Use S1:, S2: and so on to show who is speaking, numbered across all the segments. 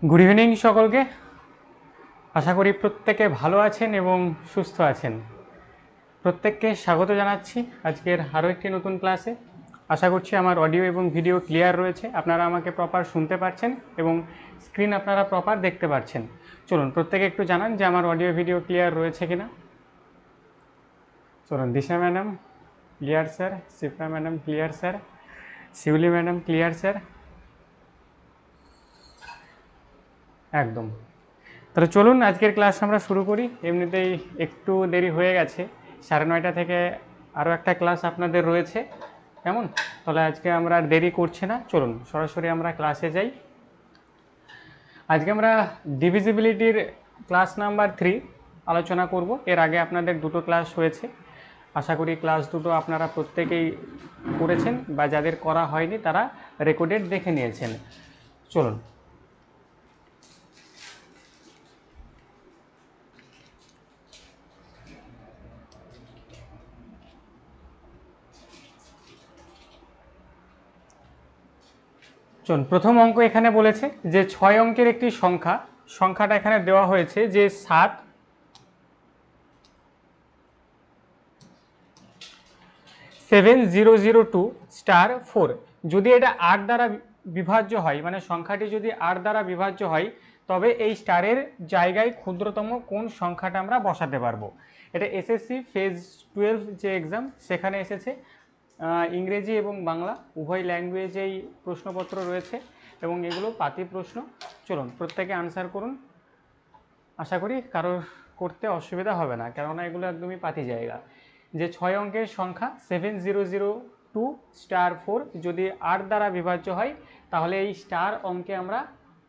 S1: Good evening সকলকে। আশা করি প্রত্যেকে ভালো আছেন এবং সুস্থ আছেন। প্রত্যেককে স্বাগত জানাচ্ছি আজকের আরও একটি নতুন ক্লাসে। আশা করছি আমার অডিও এবং ভিডিও ক্লিয়ার রয়েছে, আপনারা আমাকে প্রপার শুনতে পাচ্ছেন এবং স্ক্রিন আপনারা প্রপার দেখতে পাচ্ছেন। চলুন প্রত্যেকে একটু জানান যে আমার অডিও ভিডিও ক্লিয়ার রয়েছে কিনা। চলুন, Disha madam clear sir, Shipra madam clear sir, Shiuli madam clear sir, একদম। তাহলে চলুন আজকের ক্লাস আমরা শুরু করি। এমনিতেই একটু দেরি হয়ে গেছে, 9:30 থেকে আরও একটা ক্লাস আপনাদের রয়েছে, কেমন? তাহলে আজকে আমরা আর দেরি করছি না, চলুন সরাসরি আমরা ক্লাসে যাই। আজকে আমরা ডিভিজিবিলিটির ক্লাস নাম্বার 3 আলোচনা করব। এর আগে আপনাদের দুটো ক্লাস হয়েছে, আশা করি ক্লাস দুটো আপনারা প্রত্যেকেই করেছেন বা যাদের করা হয়নি তারা রেকর্ডেড দেখে নিয়েছেন। চলুন প্রথম অঙ্ক এখানে বলেছে যে 6 অঙ্কের একটি সংখ্যাটা এখানে দেওয়া হয়েছে যে 77002*4। যদি এটা 8 দ্বারা বিভাজ্য হয়, মানে সংখ্যাটি যদি 8 দ্বারা বিভাজ্য হয়, তবে এই স্টারের জায়গায় ক্ষুদ্রতম কোন সংখ্যাটা আমরা বসাতে পারবো। এটা এসএসসি ফেজ 12 যে এক্সাম সেখানে এসেছে। ইংরেজি এবং বাংলা উভয় ল্যাঙ্গুয়েজেই প্রশ্নপত্র রয়েছে এবং এগুলো পাতি প্রশ্ন। চলুন প্রত্যেকে আনসার করুন, আশা করি কারোর করতে অসুবিধা হবে না, কেননা এগুলো একদমই পাতি জায়গা। যে 6 অঙ্কের সংখ্যা 7002*4 যদি 8 দ্বারা বিভাজ্য হয়, তাহলে এই স্টার অঙ্কে আমরা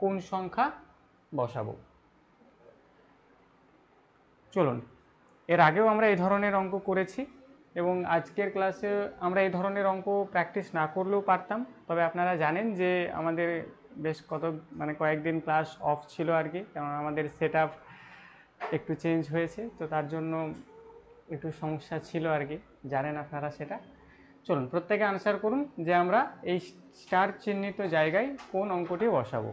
S1: কোন সংখ্যা বসাবো। চলুন, এর আগেও আমরা এই ধরনের অঙ্ক করেছি এবং আজকের ক্লাসে আমরা এই ধরনের অঙ্ক প্র্যাকটিস না করলেও পারতাম, তবে আপনারা জানেন যে আমাদের বেশ কয়েকদিন ক্লাস অফ ছিল আর কি, কারণ আমাদের সেট আপ একটু চেঞ্জ হয়েছে, তো তার জন্য একটু সমস্যা ছিল আর কি, জানেন আপনারা সেটা। চলুন প্রত্যেকে আনসার করুন যে আমরা এই স্টার চিহ্নিত জায়গায় কোন অঙ্কটি বসাবো।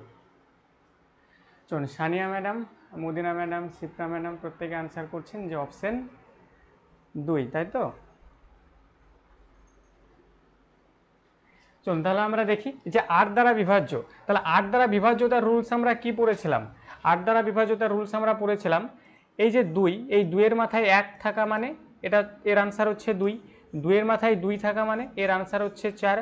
S1: চলুন, Sania madam, Madina madam, Shipra madam প্রত্যেকে আনসার করছেন যে অপশন 2, তাই তো? চলুন তাহলে আমরা দেখি যে 8 দ্বারা বিভাজ্য। তাহলে 8 দ্বারা বিভাজ্যতার রুলস আমরা কি পড়েছিলাম? 8 দ্বারা বিভাজ্যতার রুলস আমরা পড়েছিলাম এই যে 2, এই 2 এর মাথায় 1 থাকা মানে এটা এর আনসার হচ্ছে 2, 2 এর মাথায় 2 থাকা মানে এর আনসার হচ্ছে 4,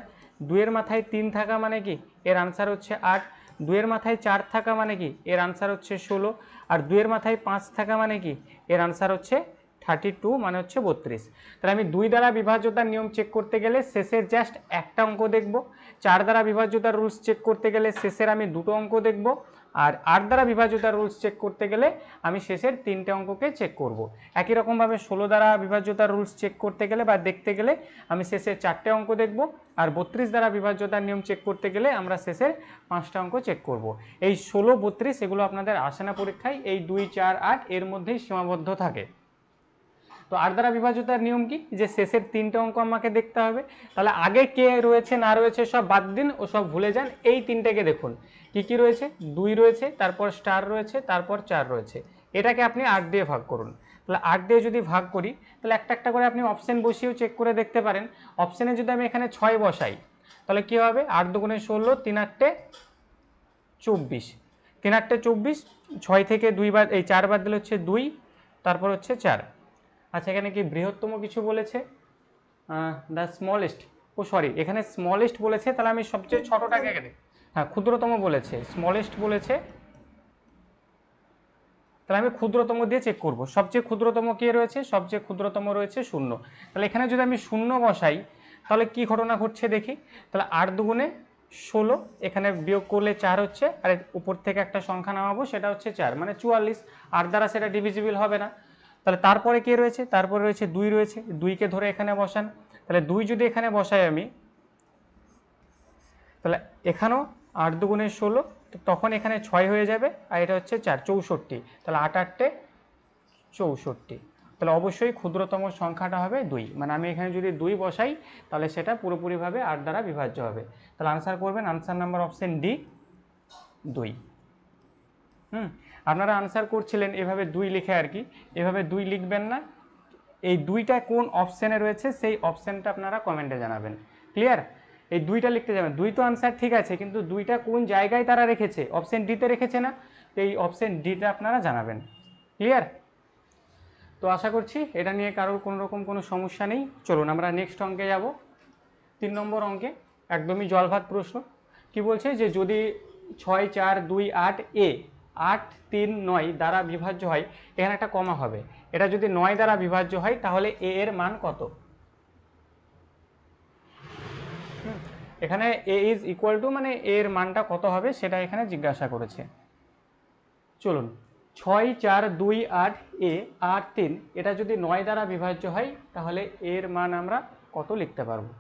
S1: 2 এর মাথায় 3 থাকা মানে কি এর আনসার হচ্ছে 8, 2 এর মাথায় 4 থাকা মানে কি এর আনসার হচ্ছে 16, আর 2 এর মাথায় 5 থাকা মানে কি এর আনসার হচ্ছে 32, মানে হচ্ছে 32। তাহলে আমি 2 দ্বারা বিভাজ্যতার নিয়ম চেক করতে গেলে শেষের জাস্ট একটা অঙ্ক দেখব, 4 দ্বারা বিভাজ্যতার রুলস চেক করতে গেলে শেষের আমি দুটো অঙ্ক দেখব, আর 8 দ্বারা বিভাজ্যতার রুলস চেক করতে গেলে আমি শেষের 3টে অঙ্ককে চেক করব। একই রকমভাবে 16 দ্বারা বিভাজ্যতার রুলস চেক করতে গেলে বা দেখতে গেলে আমি শেষের 4টে অঙ্ক দেখব, আর 32 দ্বারা বিভাজ্যতার নিয়ম চেক করতে গেলে আমরা শেষের 5টা অঙ্ক চেক করব। এই 16, 32 এগুলো আপনাদের আসে না পরীক্ষায়, এই 2, 4, 8 এর মধ্যেই সীমাবদ্ধ থাকে। তো 8 দ্বারা বিভাজ্যতার নিয়ম কি, যে শেষের 3টে অঙ্ক আমাকে দেখতে হবে। তাহলে আগে কে রয়েছে না রয়েছে সব বাদ দিন ও সব ভুলে যান, এই 3টেকে দেখুন কি কি রয়েছে। 2 রয়েছে, তারপর স্টার রয়েছে, তারপর 4 রয়েছে। এটাকে আপনি 8 দিয়ে ভাগ করুন। তাহলে 8 দিয়ে যদি ভাগ করি, তাহলে একটা একটা করে আপনি অপশন বসিয়েও চেক করে দেখতে পারেন। অপশনে যদি আমি এখানে 6 বসাই, তাহলে কি হবে? 8 দুগুণে 16, 3 8টে 24, 3 8টে 24, 6 থেকে 2 বাদ, এই 4 বাদ দিলে হচ্ছে 2, তারপর হচ্ছে 4। আচ্ছা, এখানে কি বৃহত্তম কিছু বলেছে? দ্য স্মলেস্ট, ও সরি, এখানে স্মলেস্ট বলেছে, তাহলে আমি সবচেয়ে ছোটটাকে, হ্যাঁ ক্ষুদ্রতম বলেছে, স্মলেস্ট বলেছে, তাহলে আমি ক্ষুদ্রতম দিয়ে চেক করব। সবচেয়ে ক্ষুদ্রতম কে রয়েছে? সবচেয়ে ক্ষুদ্রতম রয়েছে 0। তাহলে এখানে যদি আমি 0 বসাই, তাহলে কি ঘটনা ঘটছে দেখি। তাহলে 8 দুগুণে 16, এখানে বিয়োগ করলে 4 হচ্ছে, আর উপর থেকে একটা সংখ্যা নামাবো সেটা হচ্ছে 4, মানে 44। 8 দ্বারা সেটা ডিভিজিবল হবে না। তাহলে তারপরে কে রয়েছে? তারপরে রয়েছে 2 রয়েছে, 2কে ধরে এখানে বসান। তাহলে 2 যদি এখানে বসাই আমি, তাহলে এখানেও 8 দুগুণে 16, তখন এখানে 6 হয়ে যাবে, আর এটা হচ্ছে 4, 64। তাহলে 8 8টে 64, তাহলে অবশ্যই ক্ষুদ্রতম সংখ্যাটা হবে 2, মানে আমি এখানে যদি 2 বসাই তাহলে সেটা পুরোপুরিভাবে 8 দ্বারা বিভাজ্য হবে। তাহলে আনসার করবেন, আনসার নাম্বার অপশন ডি, 2। আপনারা আনসার করছিলেন এভাবে 2 লিখে আর কি, এভাবে 2 লিখবেন না, এই 2টা কোন অপশানে রয়েছে সেই অপশানটা আপনারা কমেন্টে জানাবেন। ক্লিয়ার? এই 2টা লিখতে যাবেন, 2 তো আনসার ঠিক আছে, কিন্তু 2টা কোন জায়গায় তারা রেখেছে, অপশান ডিতে রেখেছে না, তো এই অপশান ডিটা আপনারা জানাবেন। ক্লিয়ার? তো আশা করছি এটা নিয়ে কারোর কোনো রকম কোনো সমস্যা নেই। চলুন আমরা নেক্সট অঙ্কে যাব। 3 নম্বর অঙ্কে একদমই জলভাত প্রশ্ন। কি বলছে যে যদি 6 4 2 8 এ 8 3 9 দ্বারা বিভাজ্য হয়, এখানে একটা কমা হবে, এটা যদি 9 দ্বারা বিভাজ্য হয় তাহলে এ এর মান কত? এখানে এ ইজ ইকুয়াল টু মানে এর মানটা কত হবে সেটা এখানে জিজ্ঞাসা করেছে। চলুন 6 4 2 8 এ 8 3 এটা যদি 9 দ্বারা বিভাজ্য হয় তাহলে এর মান আমরা কত লিখতে পারবো?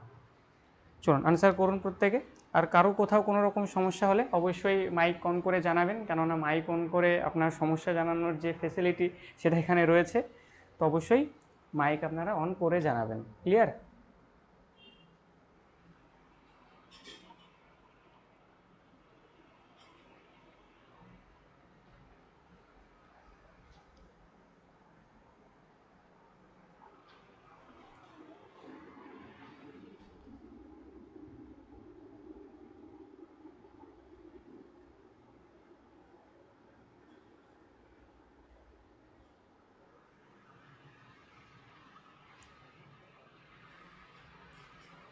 S1: চলুন আনসার করুন প্রত্যেকে। আর কারো কোথাও কোনো রকম সমস্যা হলে অবশ্যই মাইক অন করে জানাবেন, কেননা মাইক অন করে আপনার সমস্যা জানানোর যে ফেসিলিটি সেটা এখানে রয়েছে, তো অবশ্যই মাইক আপনারা অন করে জানাবেন। ক্লিয়ার?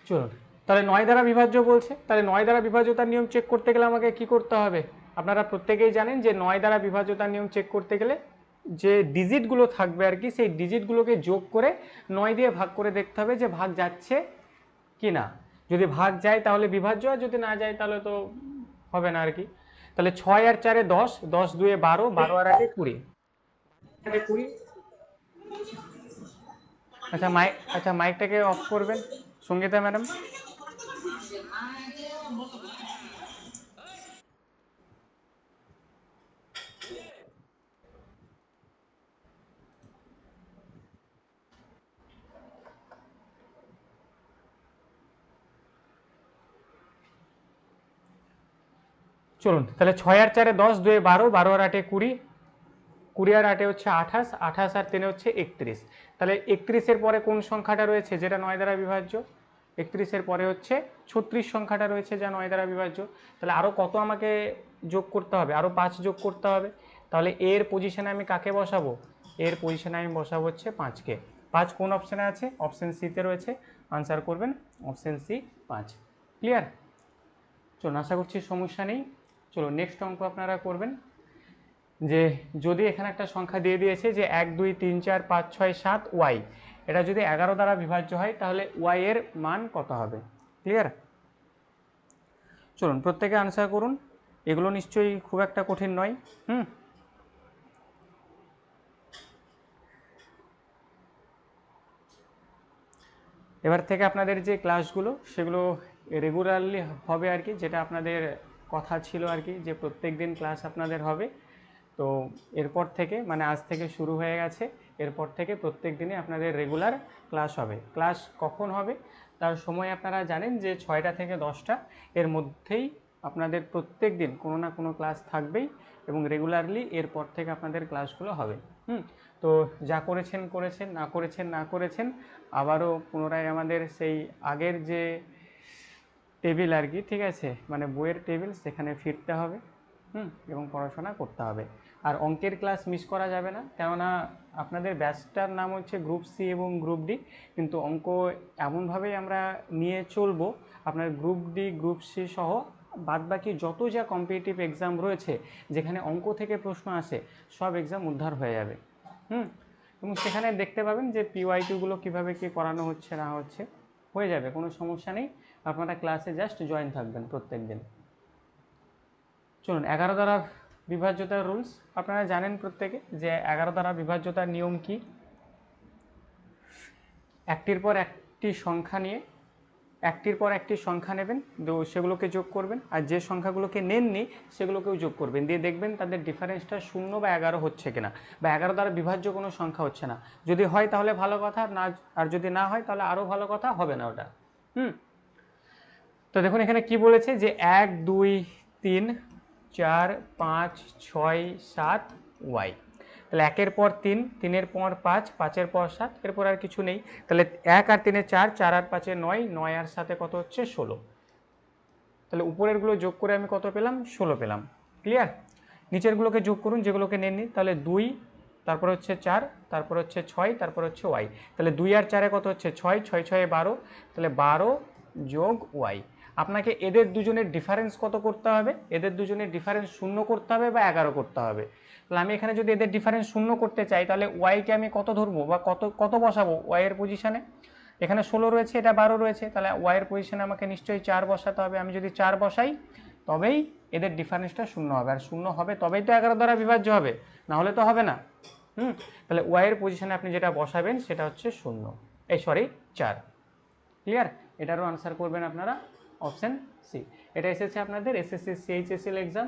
S1: চলুন তাহলে 9 দ্বারা বিভাজ্য বলছে, তাহলে 9 দ্বারা বিভাজ্যতার নিয়ম চেক করতে গেলে আমাকে কি করতে হবে? আপনারা প্রত্যেকেই জানেন যে 9 দ্বারা বিভাজ্যতার নিয়ম চেক করতে গেলে যে ডিজিটগুলো থাকবে আর কি, সেই ডিজিটগুলোকে যোগ করে 9 দিয়ে ভাগ করে দেখতে হবে যে ভাগ যাচ্ছে কি না। যদি ভাগ যায় তাহলে বিভাজ্য, আর যদি না যায় তাহলে তো হবে না আর কি। তাহলে 6 আর 4 10, 10 2 12, 12 আর 8 20, 20। আচ্ছা মাইকটাকে অফ করবেন সঙ্গীতা ম্যাডাম। চলুন তাহলে 6 আর 4 10, 2 12, 12 আর 8 20, 20 আর 8 হচ্ছে 28, 28 আর 3 হচ্ছে 31। তাহলে 31-এর পরে কোন সংখ্যাটা রয়েছে যেটা 9 দ্বারা বিভাজ্য? 31-এর পরে হচ্ছে 36 সংখ্যাটা রয়েছে যা 9 দ্বারা বিভাজ্য। তাহলে আরও কত আমাকে যোগ করতে হবে? আরও 5 যোগ করতে হবে। তাহলে এর পজিশনে আমি কাকে বসাবো? এর পজিশনে আমি বসাবো হচ্ছে 5কে। 5 কোন অপশানে আছে? অপশান সিতে রয়েছে। আনসার করবেন অপশান সি 5। ক্লিয়ার? চলুন আশা করছি সমস্যা নেই। চলো নেক্সট অঙ্ক আপনারা করবেন। যে যদি এখানে একটা সংখ্যা দিয়ে দিয়েছে যে 1 2 3 4 5 6 7 ওয়াই, এটা যদি 11 দ্বারা বিভাজ্য হয় তাহলে ওয়াই এর মান কত হবে? ক্লিয়ার? চলুন প্রত্যেকে আনসার করুন, এগুলো নিশ্চয়ই খুব একটা কঠিন নয়। এবার থেকে আপনাদের যে ক্লাসগুলো সেগুলো রেগুলারলি হবে আর কি, যেটা আপনাদের কথা ছিল আর কি যে প্রত্যেক দিন ক্লাস আপনাদের হবে। তো এরপর থেকে মানে আজ থেকে শুরু হয়ে গেছে, এরপর থেকে প্রত্যেক দিনই আপনাদের রেগুলার ক্লাস হবে। ক্লাস কখন হবে তার সময় আপনারা জানেন যে 6টা থেকে 10টা এর মধ্যেই আপনাদের প্রত্যেক দিন কোনো না কোনো ক্লাস থাকবেই, এবং রেগুলারলি এরপর থেকে আপনাদের ক্লাসগুলো হবে। তো যা করেছেন করেছেন, না করেছেন না করেছেন, আবারও পুনরায় আমাদের সেই আগের যে টেবিল আর কি, ঠিক আছে, মানে বইয়ের টেবিল, সেখানে ফিরতে হবে এবং পড়াশোনা করতে হবে। আর অঙ্কের ক্লাস মিস করা যাবে না, কেননা আপনাদের ব্যাচটার নাম হচ্ছে গ্রুপ সি এবং গ্রুপ ডি, কিন্তু অঙ্ক এমনভাবেই আমরা নিয়ে চলবো আপনার গ্রুপ ডি গ্রুপ সি সহ বাদবাকি যত যা কম্পিটিটিভ এক্সাম রয়েছে যেখানে অঙ্ক থেকে প্রশ্ন আসে সব এক্সাম উদ্ধার হয়ে যাবে। এবং সেখানে দেখতে পাবেন যে পিওয়াইকিউগুলো কীভাবে কী করানো হচ্ছে না হচ্ছে, হয়ে যাবে, কোনো সমস্যা নেই। আপনারা ক্লাসে জাস্ট জয়েন থাকবেন প্রত্যেক দিন। চলুন 11 দ্বারা বিভাজ্যতার রুলস আপনারা জানেন প্রত্যেকে, যে 11 দ্বারা বিভাজ্যতার নিয়ম কি? একটির পর একটি সংখ্যা নিয়ে একটির পর একটি সংখ্যা নেবেন, তো সেগুলোকে যোগ করবেন, আর যে সংখ্যাগুলোকে নেননি সেগুলোকেও যোগ করবেন, দিয়ে দেখবেন তাদের ডিফারেন্সটা 0 বা 11 হচ্ছে কিনা, বা 11 দ্বারা বিভাজ্য কোনো সংখ্যা হচ্ছে না। যদি হয় তাহলে ভালো কথা, না আর যদি না হয় তাহলে আরও ভালো কথা, হবে না ওটা। তো দেখুন এখানে কি বলেছে যে 1 2 3 4 5 6 7 ওয়াই। তাহলে 1-এর পর 3, 3-এর পর 5, 5-এর পর 7, এরপর আর কিছু নেই। তাহলে 1 আর 3-এ 4, 4 আর 5-এ 9, 9 আর 7-এ কত হচ্ছে 16। তাহলে উপরেরগুলো যোগ করে আমি কত পেলাম? 16 পেলাম। ক্লিয়ার? নিচেরগুলোকে যোগ করুন যেগুলোকে নেননি। তাহলে 2, তারপর হচ্ছে 4, তারপর হচ্ছে 6, তারপর হচ্ছে ওয়াই। তাহলে 2 আর 4-এ কত হচ্ছে 6, 6 6-এ 12, তাহলে 12 যোগ ওয়াই। আপনাকে এদের দুজনের ডিফারেন্স কত করতে হবে? এদের দুজনের ডিফারেন্স 0 করতে হবে বা 11 করতে হবে। তাহলে আমি এখানে যদি এদের ডিফারেন্স 0 করতে চাই, তাহলে ওয়াইকে আমি কত ধরবো বা কত বসাবো ওয়াইয়ের পজিশনে? এখানে 16 রয়েছে, এটা 12 রয়েছে, তাহলে ওয়াইয়ের পজিশনে আমাকে নিশ্চয়ই 4 বসাতে হবে। আমি যদি 4 বসাই তবেই এদের ডিফারেন্সটা 0 হবে, আর 0 হবে তবেই তো 11 দ্বারা বিভাজ্য হবে, না হলে তো হবে না। তাহলে ওয়াইয়ের পজিশনে আপনি যেটা বসাবেন সেটা হচ্ছে 0, 4। ক্লিয়ার? এটারও আনসার করবেন আপনারা অপশন সি। এটা এসেছে আপনাদের SSC CHSL exam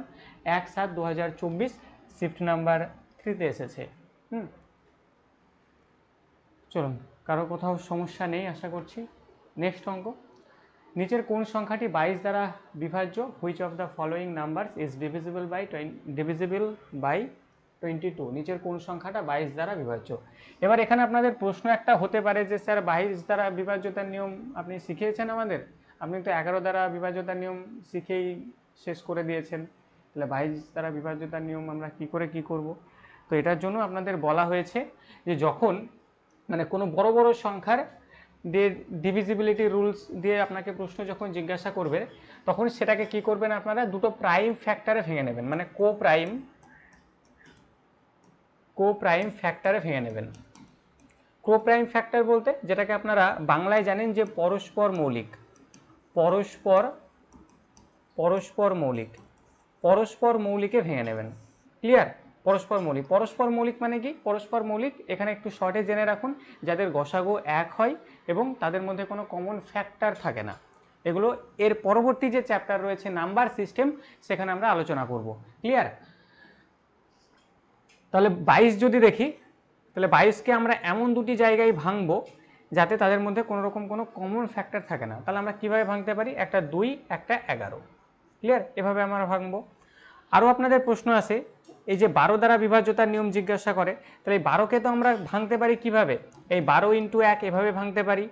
S1: 1/7/2024 shift number 3-তে এসেছে। চলুন, কারো কোথাও সমস্যা নেই আশা করছি। নেক্সট অঙ্ক, নিচের কোন সংখ্যাটি 22 দ্বারা বিভাজ্য? Which of the following numbers is divisible by 22? নিচের কোন সংখ্যাটা 22 দ্বারা বিভাজ্য? এবার এখানে আপনাদের প্রশ্ন একটা হতে পারে যে স্যার 22 দ্বারা বিভাজ্যতার নিয়ম আপনি শিখিয়েছেন আমাদের, আপনি তো 11 দ্বারা বিভাজ্যতার নিয়ম শিখেই শেষ করে দিয়েছেন, তাহলে 22 দ্বারা বিভাজ্যতার নিয়ম আমরা কি করে কি করব? তো এটার জন্য আপনাদের বলা হয়েছে যে যখন মানে কোনো বড় বড় সংখ্যার ডিভিজিবিলিটি রুলস দিয়ে আপনাকে প্রশ্ন যখন জিজ্ঞাসা করবে, তখন সেটাকে কি করবেন আপনারা? দুটো প্রাইম ফ্যাক্টরে ভেঙে নেবেন, মানে কো প্রাইম ফ্যাক্টরে ভেঙে নেবেন। কো প্রাইম ফ্যাক্টর বলতে যেটাকে আপনারা বাংলায় জানেন যে পরস্পর মৌলিক, পরস্পর মৌলিকে ভেঙে নেবেন। ক্লিয়ার? পরস্পর মৌলিক মানে কি? পরস্পর মৌলিক এখানে একটু শর্টে জেনে রাখুন, যাদের গসাগু 1 হয় এবং তাদের মধ্যে কোনো কমন ফ্যাক্টর থাকে না। এগুলো এর পরবর্তী যে চ্যাপ্টার রয়েছে নাম্বার সিস্টেম, সেখানে আমরা আলোচনা করব। ক্লিয়ার? তাহলে 22 যদি দেখি, তাহলে 22কে আমরা এমন দুটি জায়গায় ভাঙবো যাতে তাদের মধ্যে কোনো রকম কোনো কমন ফ্যাক্টর থাকে না। তাহলে আমরা কিভাবে ভাঙতে পারি? একটা 2, একটা 11। ক্লিয়ার? এভাবে আমরা ভাঙবো। আরও আপনাদের প্রশ্ন আছে, এই যে 12 দ্বারা বিভাজ্যতার নিয়ম জিজ্ঞাসা করে, তাহলে এই 12কে তো আমরা ভাঙতে পারি কিভাবে? এই 12 × 1 এভাবে ভাঙতে পারি,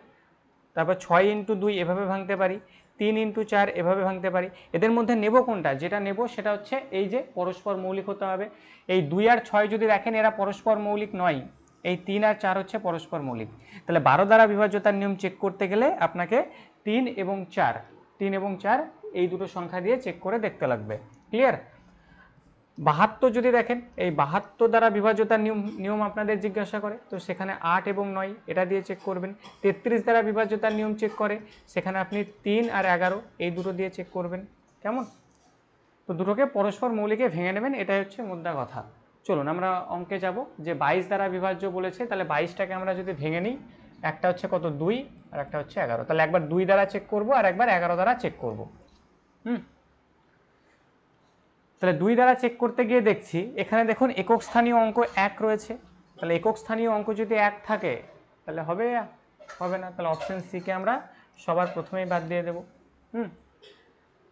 S1: তারপর 6 × 2 এভাবে ভাঙতে পারি, 3 × 4 এভাবে ভাঙতে পারি। এদের মধ্যে নেব কোনটা? যেটা নেব সেটা হচ্ছে এই যে পরস্পর মৌলিক হতে হবে। এই 2 আর 6 যদি দেখেন এরা পরস্পর মৌলিক নয়, এই 3 আর 4 হচ্ছে পরস্পর মৌলিক। তাহলে 12 দ্বারা বিভাজ্যতার নিয়ম চেক করতে গেলে আপনাকে 3 এবং 4 এই দুটো সংখ্যা দিয়ে চেক করে দেখতে লাগবে। ক্লিয়ার? 72 যদি দেখেন, এই 72 দ্বারা বিভাজ্যতার নিয়ম আপনাদের জিজ্ঞাসা করে, তো সেখানে 8 এবং 9 এটা দিয়ে চেক করবেন। 33 দ্বারা বিভাজ্যতার নিয়ম চেক করে, সেখানে আপনি 3 আর 11 এই দুটো দিয়ে চেক করবেন। কেমন? তো দুটোকে পরস্পর মৌলিকে ভেঙে নেবেন, এটাই হচ্ছে মুদ্রা কথা। চলুন আমরা অঙ্কে যাব। যে 22 দ্বারা বিভাজ্য বলেছে, তাহলে 22টাকে আমরা যদি ভেঙে নিই, একটা হচ্ছে কত 2 আর একটা হচ্ছে 11। তাহলে একবার 2 দ্বারা চেক করব আর একবার 11 দ্বারা চেক করব। তাহলে 2 দ্বারা চেক করতে গিয়ে দেখছি এখানে দেখুন একক স্থানীয় অঙ্ক 1 রয়েছে। তাহলে একক স্থানীয় অঙ্ক যদি 1 থাকে তাহলে হবে না। তাহলে অপশন সি কে আমরা সবার প্রথমেই বাদ দিয়ে দেব।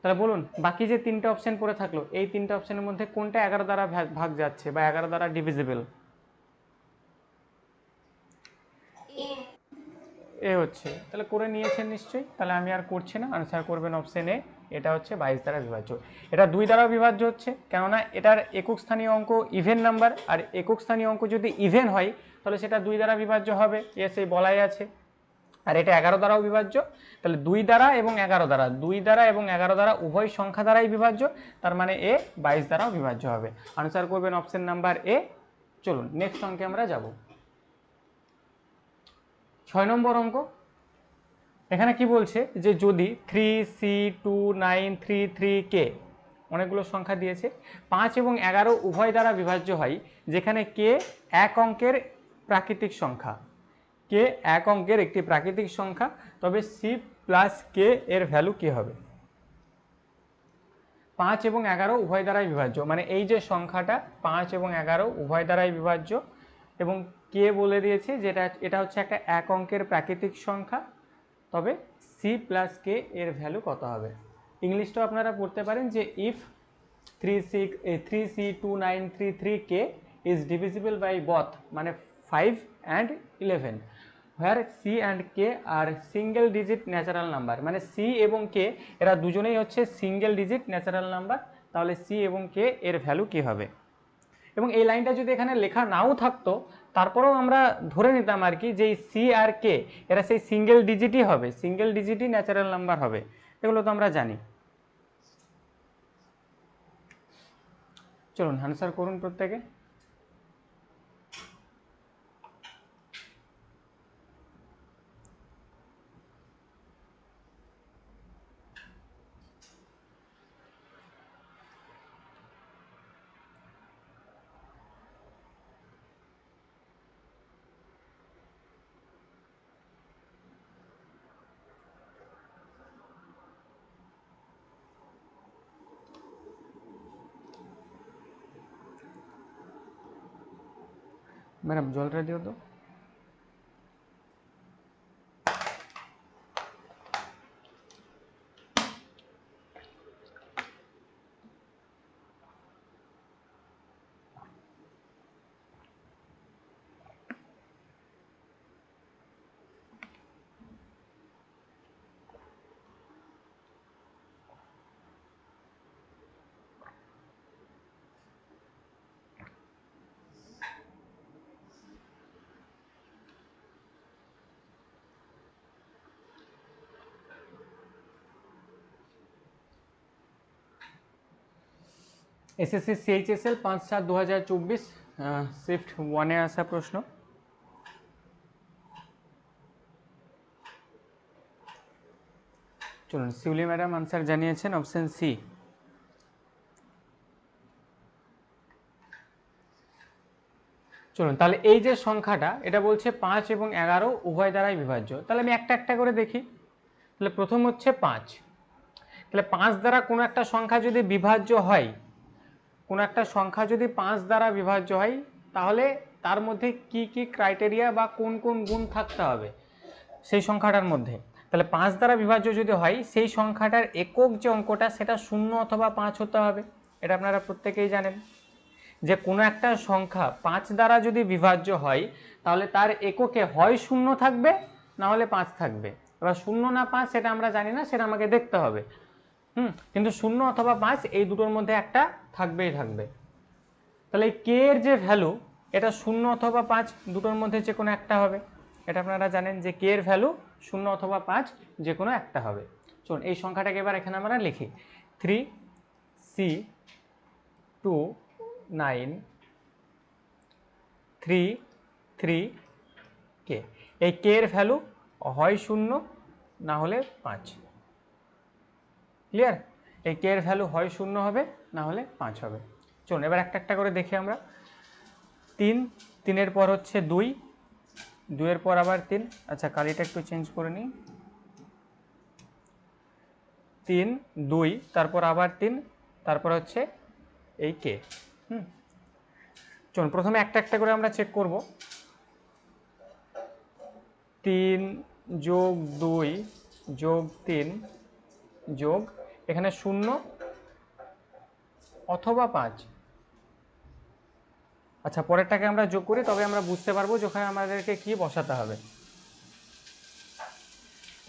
S1: তাহলে বলুন বাকি যে 3টে অপশন পড়ে থাকলো, এই 3টে অপশনের মধ্যে কোনটা 11 দ্বারা ভাগ যাচ্ছে বা 11 দ্বারা ডিভিজিবল? এ হচ্ছে। তাহলে করে নিয়েছেন নিশ্চয়ই, তাহলে আমি আর করছি না, আনসার করবেন অপশন এ। এটা হচ্ছে 22 দ্বারা বিভাজ্য। এটা 2 দ্বারা বিভাজ্য হচ্ছে, কেননা এটার একক স্থানীয় অঙ্ক ইভেন নাম্বার, আর একক স্থানীয় অঙ্ক যদি ইভেন হয় তাহলে সেটা 2 দ্বারা বিভাজ্য হবে, এই বলাই আছে। আর এটা 11 দ্বারাও বিভাজ্য, তাহলে 2 দ্বারা এবং 11 দ্বারা উভয় সংখ্যা দ্বারাই বিভাজ্য, তার মানে এ 22 দ্বারাও বিভাজ্য হবে। আনসার করবেন অপশন নাম্বার এ। চলুন নেক্সট অঙ্কে আমরা যাব। 6 নম্বর অঙ্ক। এখানে কি বলছে যে যদি 3C2933K অনেকগুলো সংখ্যা দিয়েছে, 5 এবং 11 উভয় দ্বারা বিভাজ্য হয়, যেখানে K এক অঙ্কের প্রাকৃতিক সংখ্যা, একটি প্রাকৃতিক সংখ্যা, তবে C + K এর ভ্যালু কি হবে? 5 এবং 11 উভয় দ্বারাই বিভাজ্য, মানে এই যে সংখ্যাটা 5 এবং 11 উভয় দ্বারাই বিভাজ্য, এবং কে বলে দিয়েছে যেটা এটা হচ্ছে একটা এক অঙ্কের প্রাকৃতিক সংখ্যা, তবে C + K এর ভ্যালু কত হবে? ইংলিশটাও আপনারা পড়তে পারেন যে if 3C2933K is divisible by both মানে 5 and 11 where C and K are single digit natural number মানে C এবং K এরা দুজনেই হচ্ছে সিঙ্গেল ডিজিট ন্যাচারাল নাম্বার। তাহলে C এবং K এর ভ্যালু কি হবে? এবং এই লাইনটা যদি এখানে লেখা নাও থাকতো তারপরেও আমরা ধরে নিতাম আর কি যে এই C আর K এরা সেই সিঙ্গেল ডিজিটই হবে, সিঙ্গেল ডিজিটই ন্যাচারাল নাম্বার হবে, এগুলো তো আমরা জানি। চলুন আনসার করুন প্রত্যেকে। ম্যাডাম জলটা দিও তো। এসএসসি সিএইচএসএল 5/7/2024 শিফট 1-এ আসা প্রশ্ন। চলুন, শিউলি ম্যাডাম আনসার জানিয়েছেন অপশন সি। চলুন তাহলে এই যে সংখ্যাটা এটা বলছে 5 এবং 11 উভয় দ্বারাই বিভাজ্য। তাহলে আমি একটা একটা করে দেখি। তাহলে প্রথম হচ্ছে 5। তাহলে 5 দ্বারা কোনো একটা সংখ্যা যদি বিভাজ্য হয়, কোনো একটা সংখ্যা যদি 5 দ্বারা বিভাজ্য হয় তাহলে তার মধ্যে কি কি ক্রাইটেরিয়া বা কোন কোন গুণ থাকতে হবে সেই সংখ্যাটার মধ্যে। তাহলে 5 দ্বারা বিভাজ্য যদি হয় সেই সংখ্যাটার একক যে অঙ্কটা সেটা 0 অথবা 5 হতে হবে। এটা আপনারা প্রত্যেকেই জানেন যে কোনো একটা সংখ্যা 5 দ্বারা যদি বিভাজ্য হয় তাহলে তার এককে হয় 0 থাকবে না হলে 5 থাকবে। এবার 0 না 5 সেটা আমরা জানি না, সেটা আমাকে দেখতে হবে। কিন্তু 0 অথবা 5 এই দুটোর মধ্যে একটা থাকবেই থাকবে। তাহলে কে এর যে ভ্যালু এটা 0 অথবা 5 দুটোর মধ্যে যে কোনো একটা হবে। এটা আপনারা জানেন যে কে এর ভ্যালু 0 অথবা 5 যে কোনো একটা হবে। চলুন এই সংখ্যাটাকে এবার এখানে আমরা লিখি 3C2933K। এই কে এর ভ্যালু হয় 0 না হলে 5। ক্লিয়ার? এই কে এর ভ্যালু হয় 0 হবে না হলে 5 হবে। চলুন এবার একটা একটা করে দেখি আমরা। 3, 3-এর পর হচ্ছে 2, 2-এর পর আবার 3। আচ্ছা কালিটা একটু চেঞ্জ করে নিই। 3, 2, তারপর আবার 3, তারপর হচ্ছে এই কে। চলুন প্রথমে একটা একটা করে আমরা চেক করব। 3 যোগ 2 যোগ 3 যোগ এখানে 0 অথবা 5। আচ্ছা পরেরটাকে আমরা যোগ করি তবে আমরা বুঝতে পারবো যে ওখানে আমাদেরকে কি বসাতে হবে।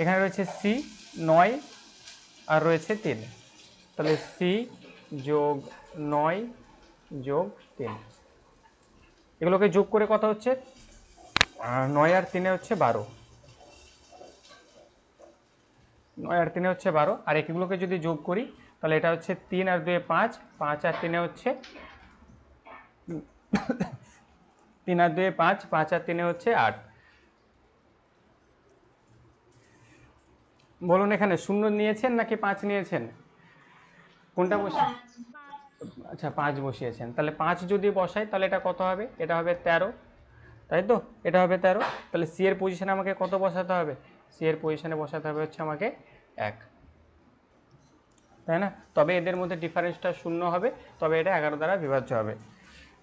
S1: এখানে রয়েছে সি 9 আর রয়েছে 3। তাহলে সি যোগ 9 যোগ 3 এগুলোকে যোগ করে কত হচ্ছে? 9 আর 3-এ হচ্ছে 12। 9 আর 3-এ হচ্ছে 12। আর এগুলোকে যদি যোগ করি তাহলে এটা হচ্ছে 3 আর 2-এ 5, 5 আর 3-এ হচ্ছে 3 আর 2-এ 5, 5 আর 3-এ হচ্ছে 8। বলুন এখানে 0 নিয়েছেন নাকি 5 নিয়েছেন? কোনটা বসে? আচ্ছা 5 বসিয়েছেন। তাহলে 5 যদি বসাই তাহলে এটা কত হবে? এটা হবে 13, তাই তো? এটা হবে 13। তাহলে সি এর পজিশনে আমাকে কত বসাতে হবে? সি এর পজিশনে বসাতে হবে হচ্ছে আমাকে 1, তাই না? তবে এদের মধ্যে ডিফারেন্সটা 0 হবে, তবে এটা 11 দ্বারা বিভাজ্য হবে।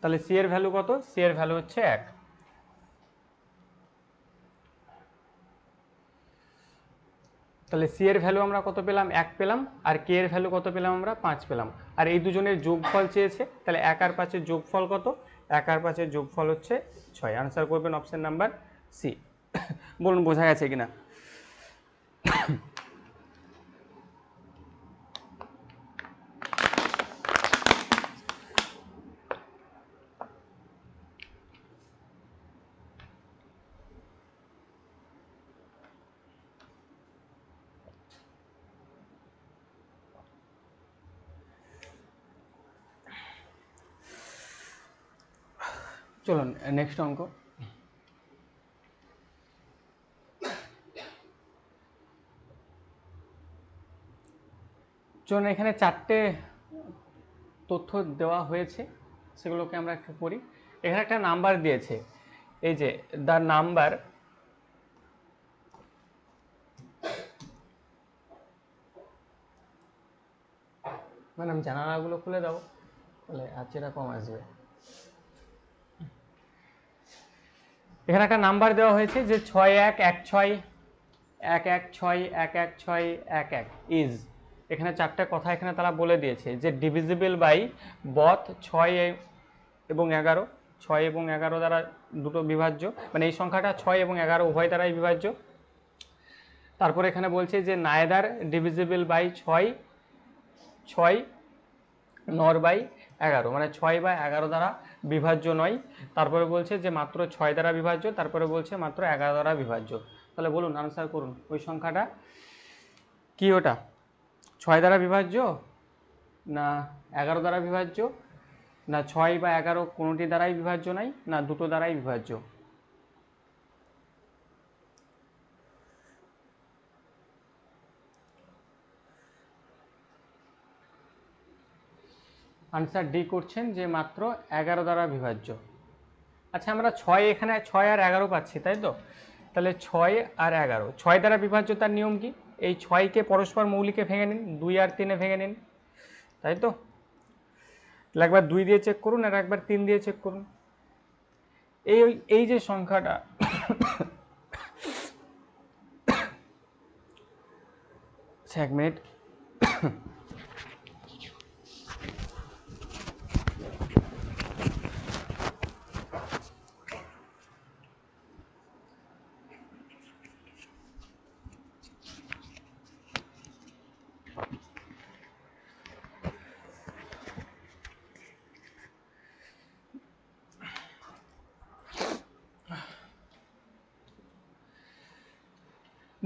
S1: তাহলে সি এর ভ্যালু কত? সি এর ভ্যালু হচ্ছে 1। তাহলে সি এর ভ্যালু আমরা কত পেলাম, 1 পেলাম, আর কে এর ভ্যালু কত পেলাম আমরা, 5 পেলাম। আর এই দুজনের যোগফল চেয়েছে, তাহলে 1 আর 5 এর যোগফল কত, 1 আর 5 এর যোগফল হচ্ছে 6। আনসার করবেন অপশন নাম্বার সি। বলুন বোঝা গেছে কিনা। চলুন নেক্সট অঙ্ক। চলুন এখানে 4টে তথ্য দেওয়া হয়েছে, সেগুলোকে আমরা একটু পড়ি। এখানে একটা নাম্বার দিয়েছে, এই যে দ্য নাম্বার ম্যাডাম জানালাগুলো খুলে দাও, তাহলে আজকেরা কম আসবে। এখানে একটা নাম্বার দেওয়া হয়েছে যে 611611611611 ইজ, এখানে 4টে কথা এখানে তারা বলে দিয়েছে যে ডিভিজিবল বাই বথ 6 এবং 11, 6 এবং 11 দ্বারা দুটো বিভাজ্য, মানে এই সংখ্যাটা 6 এবং 11 উভয় দ্বারাই বিভাজ্য। তারপরে এখানে বলছে যে নাইদার ডিভিজিবল বাই 6 নর বাই 11, মানে 6 বা 11 দ্বারা বিভাজ্য নয়। তারপরে বলছে যে মাত্র 6 দ্বারা বিভাজ্য, তারপরে বলছে মাত্র 11 দ্বারা বিভাজ্য। তাহলে বলুন আনসার করুন, ওই সংখ্যাটা কি, ওটা 6 দ্বারা বিভাজ্য, না 11 দ্বারা বিভাজ্য, না 6 বা 11 কোনোটি দ্বারাই বিভাজ্য নয়, না দুটো দ্বারাই বিভাজ্য। আনসার ডি করছেন যে মাত্র 11 দ্বারা বিভাজ্য। আচ্ছা আমরা 6 এখানে 6 আর 11 পাচ্ছি, তাই তো? তাহলে 6 আর 11, 6 দ্বারা বিভাজ্যতার নিয়ম কি, এই 6কে পরস্পর মৌলিকে ভেঙে নিন, 2 আর 3-এ ভেঙে নিন, তাই তো? তাহলে একবার 2 দিয়ে চেক করুন আর একবার 3 দিয়ে চেক করুন। এই যে সংখ্যাটা এক মিনিট,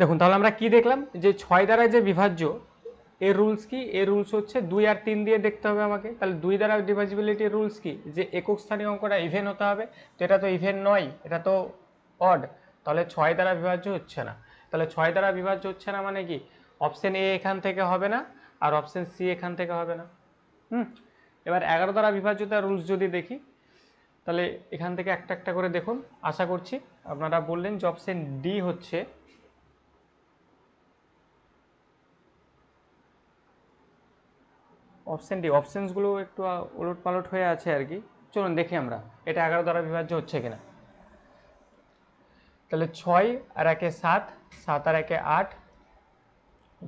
S1: দেখুন তাহলে আমরা কি দেখলাম, যে 6 দ্বারা যে বিভাজ্য, এর রুলস কি, এর রুলস হচ্ছে 2 আর 3 দিয়ে দেখতে হবে আমাকে। তাহলে 2 দ্বারা ডিভাজিবিলিটির রুলস কি, যে একক স্থানীয় অঙ্কটা ইভেন হতে হবে, তো এটা তো ইভেন নয়, এটা তো অড, তাহলে 6 দ্বারা বিভাজ্য হচ্ছে না। তাহলে 6 দ্বারা বিভাজ্য হচ্ছে না মানে কি, অপশন এ এখান থেকে হবে না, আর অপশন সি এখান থেকে হবে না। এবার 11 দ্বারা বিভাজ্যতার রুলস যদি দেখি, তাহলে এখান থেকে একটা একটা করে দেখুন। আশা করছি আপনারা বললেন যে অপশন ডি হচ্ছে অপশন ডি। অপশনসগুলো একটু উলট পালট হয়ে আছে আর কি। চলুন দেখি আমরা এটা 11 দ্বারা বিভাজ্য হচ্ছে কিনা। তাহলে 6 আর 1-এ 7, 7 আর 1-এ 8,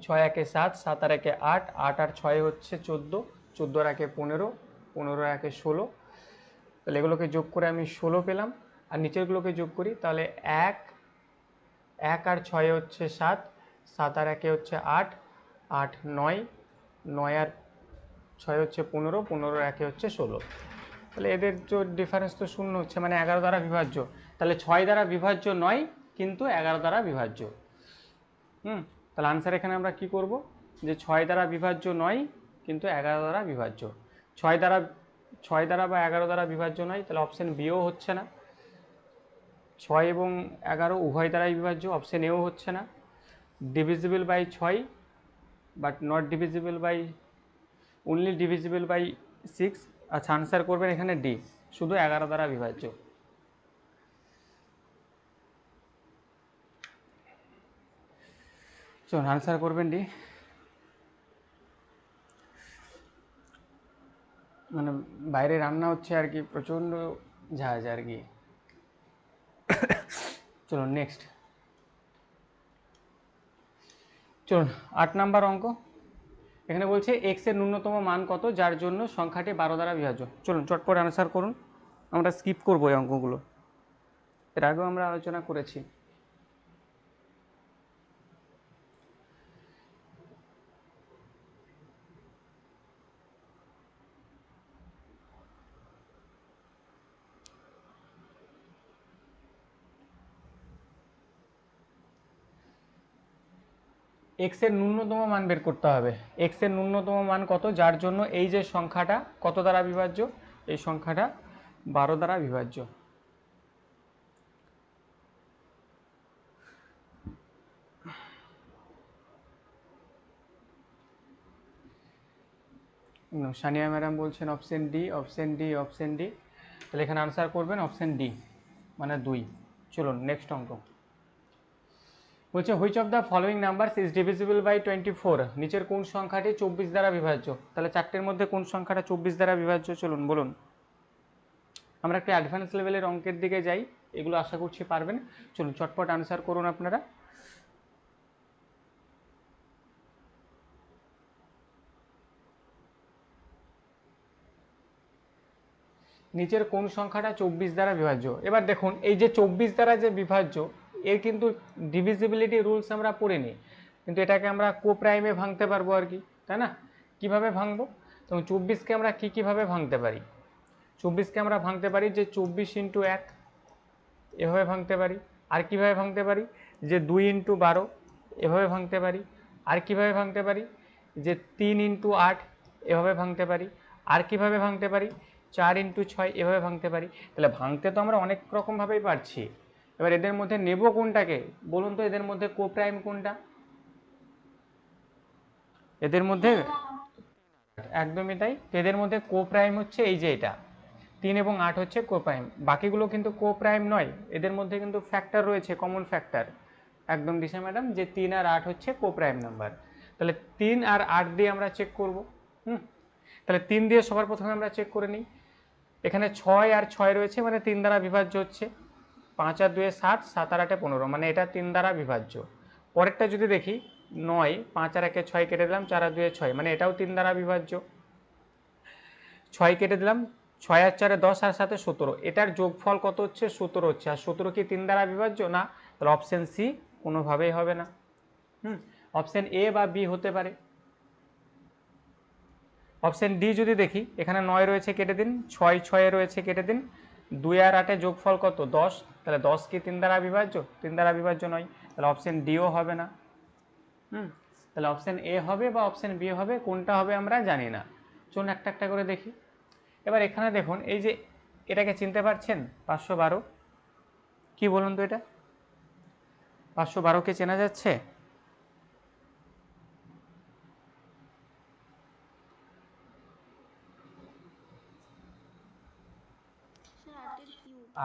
S1: 6 1-এ 7, 7 আর 1-এ 8, 8 আর 6 হচ্ছে 14, 14 আর 1-এ 15, 15 আর 1-এ 16। তাহলে এগুলোকে যোগ করে আমি 16 পেলাম, আর নিচেরগুলোকে যোগ করি, তাহলে 1 আর 6 হচ্ছে 7, 7 আর 1-এ হচ্ছে 8, 8 9, 9 আর 6 হচ্ছে 15, 15 আর 1-এ হচ্ছে 16। তাহলে এদের যে ডিফারেন্স তো শূন্য হচ্ছে, মানে 11 দ্বারা বিভাজ্য। তাহলে 6 দ্বারা বিভাজ্য নয়, কিন্তু 11 দ্বারা বিভাজ্য। তাহলে আনসার এখানে আমরা কি করব, যে 6 দ্বারা বিভাজ্য নয় কিন্তু 11 দ্বারা বিভাজ্য। 6 দ্বারা বা 11 দ্বারা বিভাজ্য নয়, তাহলে অপশন বিও হচ্ছে না। 6 এবং 11 উভয় দ্বারাই বিভাজ্য, অপশন এও হচ্ছে না। Divisible by 6 but not divisible by, only divisible by 6। আচ্ছা আনসার করবেন এখানে ডি, শুধু 11 দ্বারা বিভাজ্য। চলুন আনসার করবেন ডি। মানে বাইরে রান্না হচ্ছে আর কি, প্রচণ্ড ঝাঁজ আর কি। চলুন নেক্সট। চলুন 8 নাম্বার অঙ্ক। এখানে বলছে এক্স এর ন্যূনতম মান কত যার জন্য সংখ্যাটি 12 দ্বারা বিভাজ্য। চলুন চটপট আনসার করুন, আমরা স্কিপ করবো এই অঙ্কগুলো, এর আগেও আমরা আলোচনা করেছি। এক্স এর ন্যূনতম মান বের করতে হবে। এক্স এর ন্যূনতম মান কত যার জন্য এই যে সংখ্যাটা কত দ্বারা বিভাজ্য, এই সংখ্যাটা 12 দ্বারা বিভাজ্য। সানিয়া ম্যাডাম বলছেন option D, option D, option D. তাহলে এখানে আনসার করবেন অপশন ডি মানে 2। চলুন নেক্সট অঙ্ক। বলছে which of the following numbers is divisible by 24। নিচের কোন সংখ্যাটি 24 দ্বারা বিভাজ্য। তাহলে চারটের মধ্যে কোন সংখ্যাটা 24 দ্বারা বিভাজ্য, চলুন বলুন। আমরা একটু অ্যাডভান্স লেভেলের অঙ্কের দিকে যাই, এগুলো আশা করছি পারবেন। চলুন চটপট আনসার করুন আপনারা। নিচের কোন সংখ্যাটা 24 দ্বারা বিভাজ্য। এবার দেখুন এই যে 24 দ্বারা যে বিভাজ্য, এর কিন্তু ডিভিজিবিলিটি রুলস আমরা পড়িনি, কিন্তু এটাকে আমরা কোপ্রাইমে ভাঙতে পারবো আর কি, তাই না? কিভাবে ভাঙবো? তো 24কে আমরা কিভাবে ভাঙতে পারি? 24কে আমরা ভাঙতে পারি যে 24 ইন্টু 1 এভাবে ভাঙতে পারি। আর কিভাবে ভাঙতে পারি? যে 2 ইন্টু 12 এভাবে ভাঙতে পারি। আর কিভাবে ভাঙতে পারি? যে 3 ইন্টু 8 এভাবে ভাঙতে পারি। আর কিভাবে ভাঙতে পারি? 4 ইন্টু 6 এভাবে ভাঙতে পারি। তাহলে ভাঙতে তো আমরা অনেক রকমভাবেই পারছি। এবার এদের মধ্যে নেব কোনটাকে বলুন তো, এদের মধ্যে কোপ্রাইম কোনটা? এদের মধ্যে একদমই তাই, এদের মধ্যে কোপ্রাইম হচ্ছে এই যে এটা 3 এবং 8 হচ্ছে কোপ্রাইম, বাকিগুলো কিন্তু কোপ্রাইম নয়। এদের মধ্যে কিন্তু ফ্যাক্টর রয়েছে, কমন ফ্যাক্টর। একদম দিশা ম্যাডাম যে 3 আর 8 হচ্ছে কোপ্রাইম নাম্বার। তাহলে 3 আর 8 দিয়ে আমরা চেক করব। তাহলে 3 দিয়ে সবার প্রথমে আমরা চেক করে নিই। এখানে 6 আর 6 রয়েছে মানে 3 দ্বারা বিভাজ্য হচ্ছে। 5 আর 2 7, 7 আর 8 15 মানে এটা 3 দ্বারা বিভাজ্য। পরেরটা যদি দেখি 9, 5 আর 1 6 কেটে দিলাম, 4 আর 2 6 মানে এটাও 3 দ্বারা বিভাজ্য। 6 কেটে দিলাম, 6 আর 4 10 আর 7 17, এটার যোগফল কত হচ্ছে? 17 হচ্ছে। আর 17 কি 3 দ্বারা বিভাজ্য? না। তাহলে অপশন সি কোনোভাবেই হবে না। অপশন এ বা বি হতে পারে। অপশন ডি যদি দেখি, এখানে 9 রয়েছে কেটে দিন, 6 6 রয়েছে কেটে দিন, 2 আর 8 যোগফল কত? 10। তাহলে 10 কি 3 দ্বারা বিভাজ্য? 3 দ্বারা বিভাজ্য নয়। তাহলে অপশন ডিও হবে না। তাহলে অপশন এ হবে বা অপশন বি হবে, কোনটা হবে আমরা জানি না। চলুন একটা একটা করে দেখি। এবার এখানে দেখুন এই যে এটাকে চিনতে পারছেন 512, কি বলুন তো এটা? 512 কে চেনা যাচ্ছে?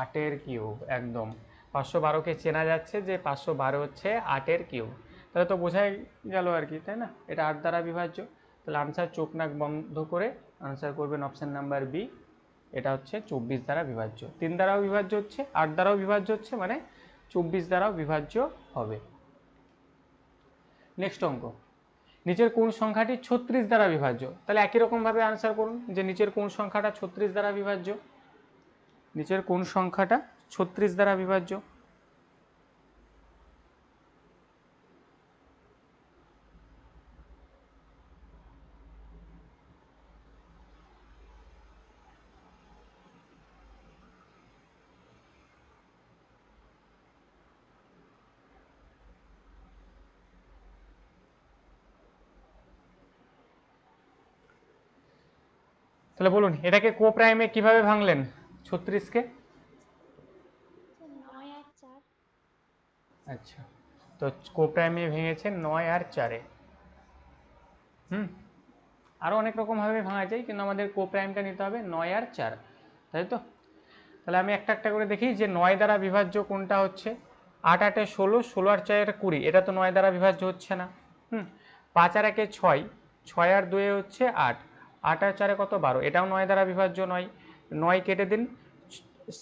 S1: আটের কিউব, একদম 512 কে চেনা যাচ্ছে যে 512 হচ্ছে 8-এর কিউব। তাহলে তো বোঝাই গেল আর কি, তাই না? এটা 8 দ্বারা বিভাজ্য। তাহলে আনসার চোখ নাক বন্ধ করে আনসার করবেন অপশন নাম্বার বি। এটা হচ্ছে 24 দ্বারা বিভাজ্য। 3 দ্বারাও বিভাজ্য হচ্ছে, 8 দ্বারাও বিভাজ্য হচ্ছে, মানে 24 দ্বারাও বিভাজ্য হবে। নেক্সট অঙ্ক। নিচের কোন সংখ্যাটি 36 দ্বারা বিভাজ্য? তাহলে একই রকমভাবে আনসার করুন যে নিচের কোন সংখ্যাটা 36 দ্বারা বিভাজ্য। নিচের কোন সংখ্যাটা 36 দ্বারা বিভাজ্য? তাহলে বলুন এটাকে কোপ্রাইমে কিভাবে ভাঙলেন 36 কে? আচ্ছা, তো কোপ্রাইমে ভেঙেছেন 9 আর 4-এ। আরও অনেক রকমভাবে ভাঙা যায়, কিন্তু আমাদের কোপ্রাইমটা নিতে হবে 9 আর 4, তাই তো? তাহলে আমি একটা একটা করে দেখি যে 9 দ্বারা বিভাজ্য কোনটা হচ্ছে। 8 8-এ 16, 16 আর 4-এ 20, এটা তো 9 দ্বারা বিভাজ্য হচ্ছে না। 5 আর 1-এ 6, 6 আর 2-এ হচ্ছে 8, 8 আর 4-এ কত? 12, এটাও 9 দ্বারা বিভাজ্য নয়। 9 কেটে দিন,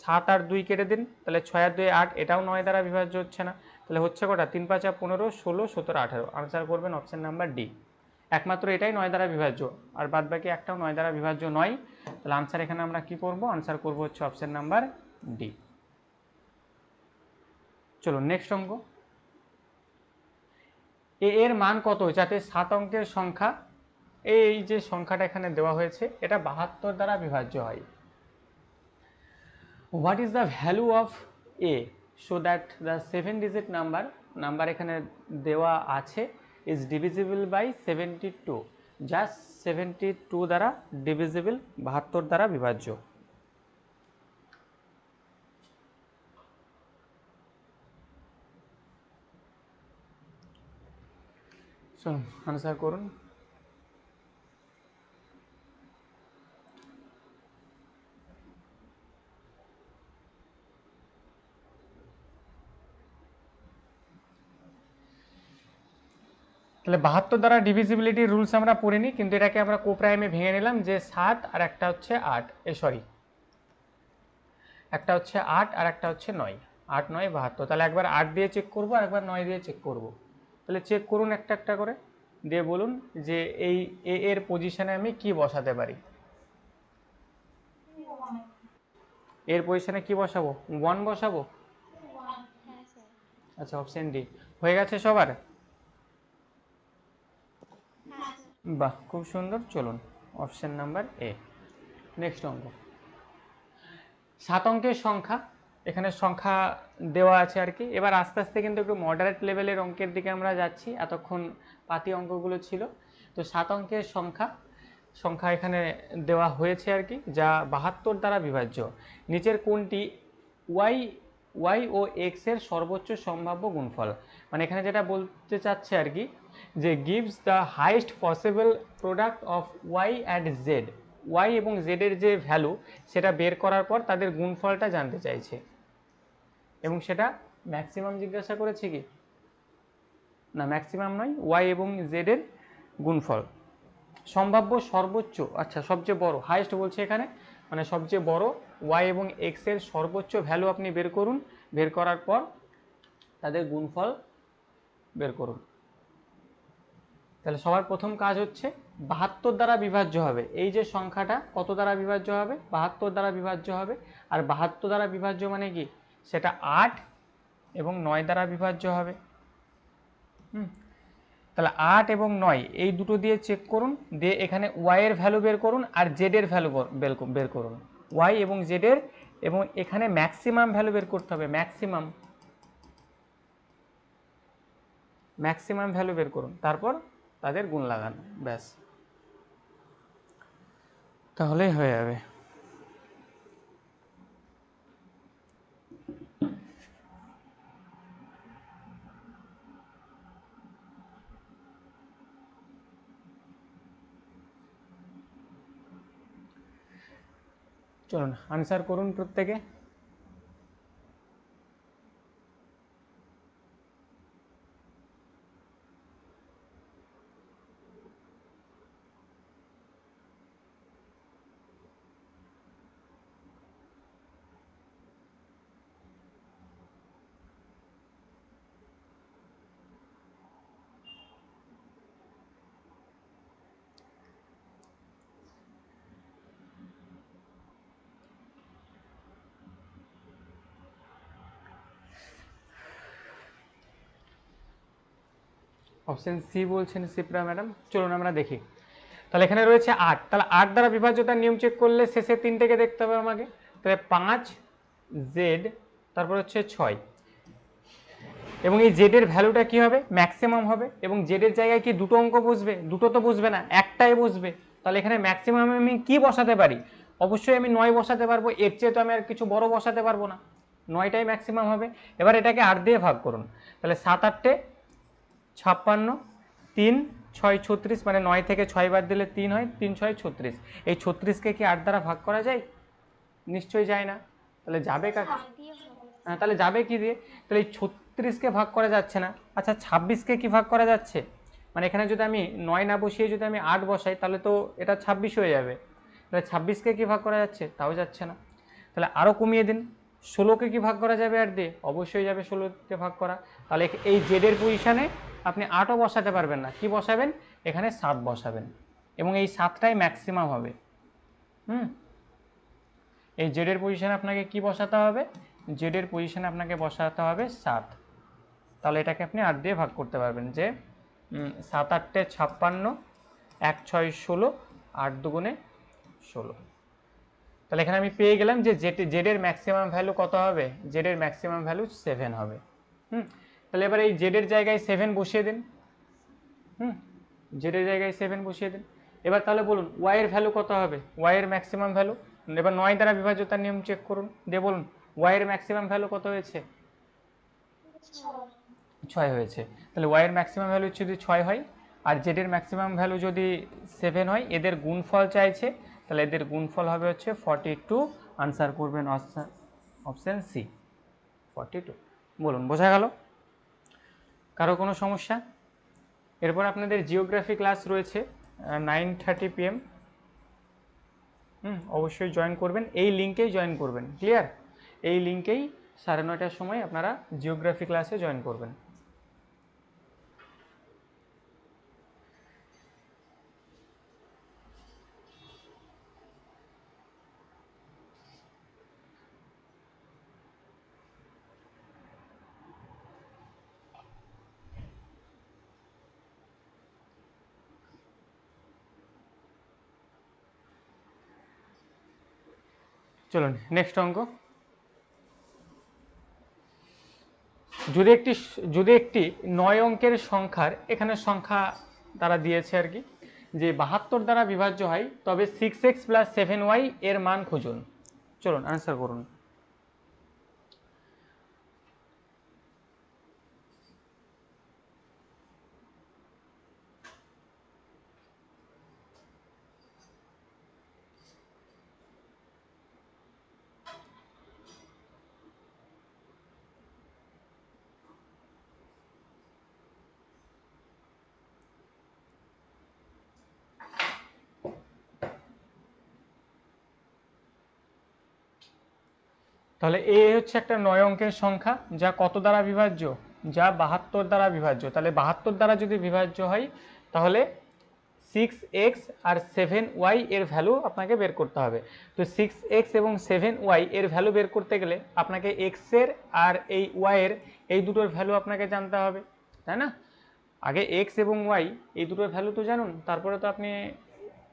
S1: 7 আর 2 কেটে দিন, তাহলে 6 আর 2-এ 8, এটাও 9 দ্বারা বিভাজ্য হচ্ছে না। তাহলে তাহলে হচ্ছে কটা, 3 5 15, 16, 17, 18। আনসার করবেন অপশন নাম্বার ডি। একমাত্র এটাই 9 দ্বারা বিভাজ্য, আর বাদ বাকি একটাও 9 দ্বারা বিভাজ্য নয়। তাহলে আনসার এখানে আমরা কি করব, আনসার করব হচ্ছে অপশন নাম্বার ডি। চলো নেক্সট অঙ্ক। এর মান কত যাতে 7 অঙ্কের সংখ্যা, এই যে সংখ্যাটা এখানে দেওয়া হয়েছে এটা 72 দ্বারা বিভাজ্য হয়। What is the value of A so that the 7 digit number এখানে দেওয়া আছে ইজ ডিভিজিবল বাই 72, জাস্ট 72 দ্বারা ডিভিজিবল, 72 দ্বারা বিভাজ্য। চলুন আনসার করুন। তাহলে 72 দ্বারা ডিভিজিবিলিটির রুলস আমরা পড়িনি, কিন্তু এটাকে আমরা কোপ্রাইমে ভেঙে নিলাম যে 7 আর একটা হচ্ছে 8, একটা হচ্ছে 8 আর একটা হচ্ছে 9, 8 9 72। তাহলে একবার 8 দিয়ে চেক করব আর একবার 9 দিয়ে চেক করব। তাহলে চেক করুন একটা একটা করে, দিয়ে বলুন যে এই এ এর পজিশনে আমি কি বসাতে পারি। এর পজিশনে কি বসাবো, 1 বসাবো। আচ্ছা অপশন ডি হয়ে গেছে সবার। বাহ খুব সুন্দর। চলুন অপশন নাম্বার এ। নেক্সট অঙ্ক। 7 অঙ্কের সংখ্যা, এখানে সংখ্যা দেওয়া আছে আর কি। এবার আস্তে আস্তে কিন্তু একটু মডারেট লেভেলের অঙ্কের দিকে আমরা যাচ্ছি, এতক্ষণ পাতি অঙ্কগুলো ছিল। তো 7 অঙ্কের সংখ্যা এখানে দেওয়া হয়েছে আর কি, যা 72 দ্বারা বিভাজ্য। নিচের কোনটি ওয়াই ও এক্স এর সর্বোচ্চ সম্ভাব্য গুণফল, মানে এখানে যেটা বলতে চাচ্ছে আর কি, যে gives the highest possible product of Y and Z, Y এবং জেড এর যে ভ্যালু সেটা বের করার পর তাদের গুণফলটা জানতে চাইছে, এবং সেটা ম্যাক্সিমাম জিজ্ঞাসা করেছে কি না, ম্যাক্সিমাম নয়, ওয়াই এবং জেড এর গুণফল সম্ভাব্য সর্বোচ্চ, আচ্ছা সবচেয়ে বড়, হাইয়েস্ট বলছে এখানে, মানে সবচেয়ে বড় ওয়াই এবং এক্স এর সর্বোচ্চ ভ্যালু আপনি বের করুন, বের করার পর তাদের গুণফল বের করুন। তাহলে সবার প্রথম কাজ হচ্ছে 72 দ্বারা বিভাজ্য হবে। এই যে সংখ্যাটা কত দ্বারা বিভাজ্য হবে, 72 দ্বারা বিভাজ্য হবে। আর 72 দ্বারা বিভাজ্য মানে কি, সেটা 8 এবং 9 দ্বারা বিভাজ্য হবে। তাহলে 8 এবং 9 এই দুটো দিয়ে চেক করুন, দিয়ে এখানে ওয়াই এর ভ্যালু বের করুন আর জেড এর ভ্যালু বের করুন, ওয়াই এবং জেড এর, এবং এখানে ম্যাক্সিমাম ভ্যালু বের করতে হবে, ম্যাক্সিমাম ভ্যালু বের করুন, তারপর তাদের গুণ লাগান, ব্যাস তাহলেই হয়ে যাবে। চলুন আনসার করুন প্রত্যেকে। অপশন সি বলছেন সিপ্রা ম্যাডাম। চলুন আমরা দেখি। তাহলে এখানে রয়েছে 8, তাহলে 8 দ্বারা বিভাজ্যতার নিয়ম চেক করলে শেষে 3টেকে দেখতে হবে আমাকে। তাহলে 5 জেড, তারপর হচ্ছে 6, এবং এই জেড এর ভ্যালুটা কি হবে, ম্যাক্সিমাম হবে। এবং জেড এর জায়গায় কি দুটো অঙ্ক বসবে, দুটো তো বসবে না, একটাই বসবে। তাহলে এখানে ম্যাক্সিমাম আমি কি বসাতে পারি, অবশ্যই আমি 9 বসাতে পারবো, এর চেয়ে তো আমি আর কিছু বড় বসাতে পারবো না, 9টাই ম্যাক্সিমাম হবে। এবার এটাকে 8 দিয়ে ভাগ করুন, তাহলে 7 8 56, 3 6 36, মানে 9 থেকে 6 বাদ দিলে 3 হয়, 3 6 36। এই 36কে কি 8 দ্বারা ভাগ করা যায়, নিশ্চয়ই যায় না। তাহলে যাবে কাকে, হ্যাঁ তাহলে যাবে কি দিয়ে, তাহলে এই 36কে ভাগ করা যাচ্ছে না। আচ্ছা 26কে কি ভাগ করা যাচ্ছে, মানে এখানে যদি আমি 9 না বসিয়ে যদি আমি 8 বসাই তাহলে তো এটা 26 হয়ে যাবে। তাহলে 26কে কি ভাগ করা যাচ্ছে, তাও যাচ্ছে না। তাহলে আরও কমিয়ে দিন, 16কে কি ভাগ করা যাবে 8 দিয়ে? অবশ্যই যাবে 16তে ভাগ করা। তাহলে এই জেডের পজিশানে আপনি 8ও বসাতে পারবেন না, কি বসাবেন? এখানে 7 বসাবেন এবং এই 7টাই ম্যাক্সিমাম হবে। এই জেডের পজিশানে আপনাকে কি বসাতে হবে? জেডের পজিশানে আপনাকে বসাতে হবে 7। তাহলে এটাকে আপনি 8 দিয়ে ভাগ করতে পারবেন, যে 7 8 56, 1 6 16, 8 2 16। তাহলে এখানে আমি পেয়ে গেলাম যে জেডের ম্যাক্সিমাম ভ্যালু কত হবে? জেডের ম্যাক্সিমাম ভ্যালু 7 হবে। তাহলে এবার এই জেডের জায়গায় 7 বসিয়ে দিন। জেডের জায়গায় 7 বসিয়ে দিন। এবার তাহলে বলুন ওয়াই এর ভ্যালু কত হবে? ওয়াই এর ম্যাক্সিমাম ভ্যালু, এবার 9 দ্বারা বিভাজ্যতার নিয়ম চেক করুন, দিয়ে বলুন ওয়াই এর ম্যাক্সিমাম ভ্যালু কত হয়েছে? 6 হয়েছে। তাহলে ওয়াই এর ম্যাক্সিমাম ভ্যালু যদি 6 হয় আর জেড এর ম্যাক্সিমাম ভ্যালু যদি 7 হয়, এদের গুণফল চাইছে, তাহলে এদের গুণফল হবে হচ্ছে 42। আনসার করবেন অপশন সি 42। বলুন বোঝা গেল? কারো কোনো সমস্যা? এরপর আপনাদের জিওগ্রাফি ক্লাস রয়েছে 9:30 PM। অবশ্যই জয়েন করবেন, এই লিঙ্কেই জয়েন করবেন। ক্লিয়ার? এই লিঙ্কেই 9:30টার সময় আপনারা জিওগ্রাফি ক্লাসে জয়েন করবেন। চলুন নেক্সট অঙ্ক। যদি একটি 9 অঙ্কের সংখ্যার, এখানে সংখ্যা তারা দিয়েছে আর কি, যে 72 দ্বারা বিভাজ্য হয়, তবে 6x + 7y এর মান খুঁজুন। চলুন আনসার করুন। তাহলে এ হচ্ছে একটা 9 অঙ্কের সংখ্যা, যা কত দ্বারা বিভাজ্য? যা 72 দ্বারা বিভাজ্য। তাহলে 72 দ্বারা যদি বিভাজ্য হয়, তাহলে 6x আর 7y এর ভ্যালু আপনাকে বের করতে হবে। তো 6x এবং 7y এর ভ্যালু বের করতে গেলে আপনাকে x এর আর এই y এর এই দুটোর ভ্যালু আপনাকে জানতে হবে, তাই না? আগে x এবং y এই দুটোর ভ্যালু তো জানুন, তারপরে তো আপনি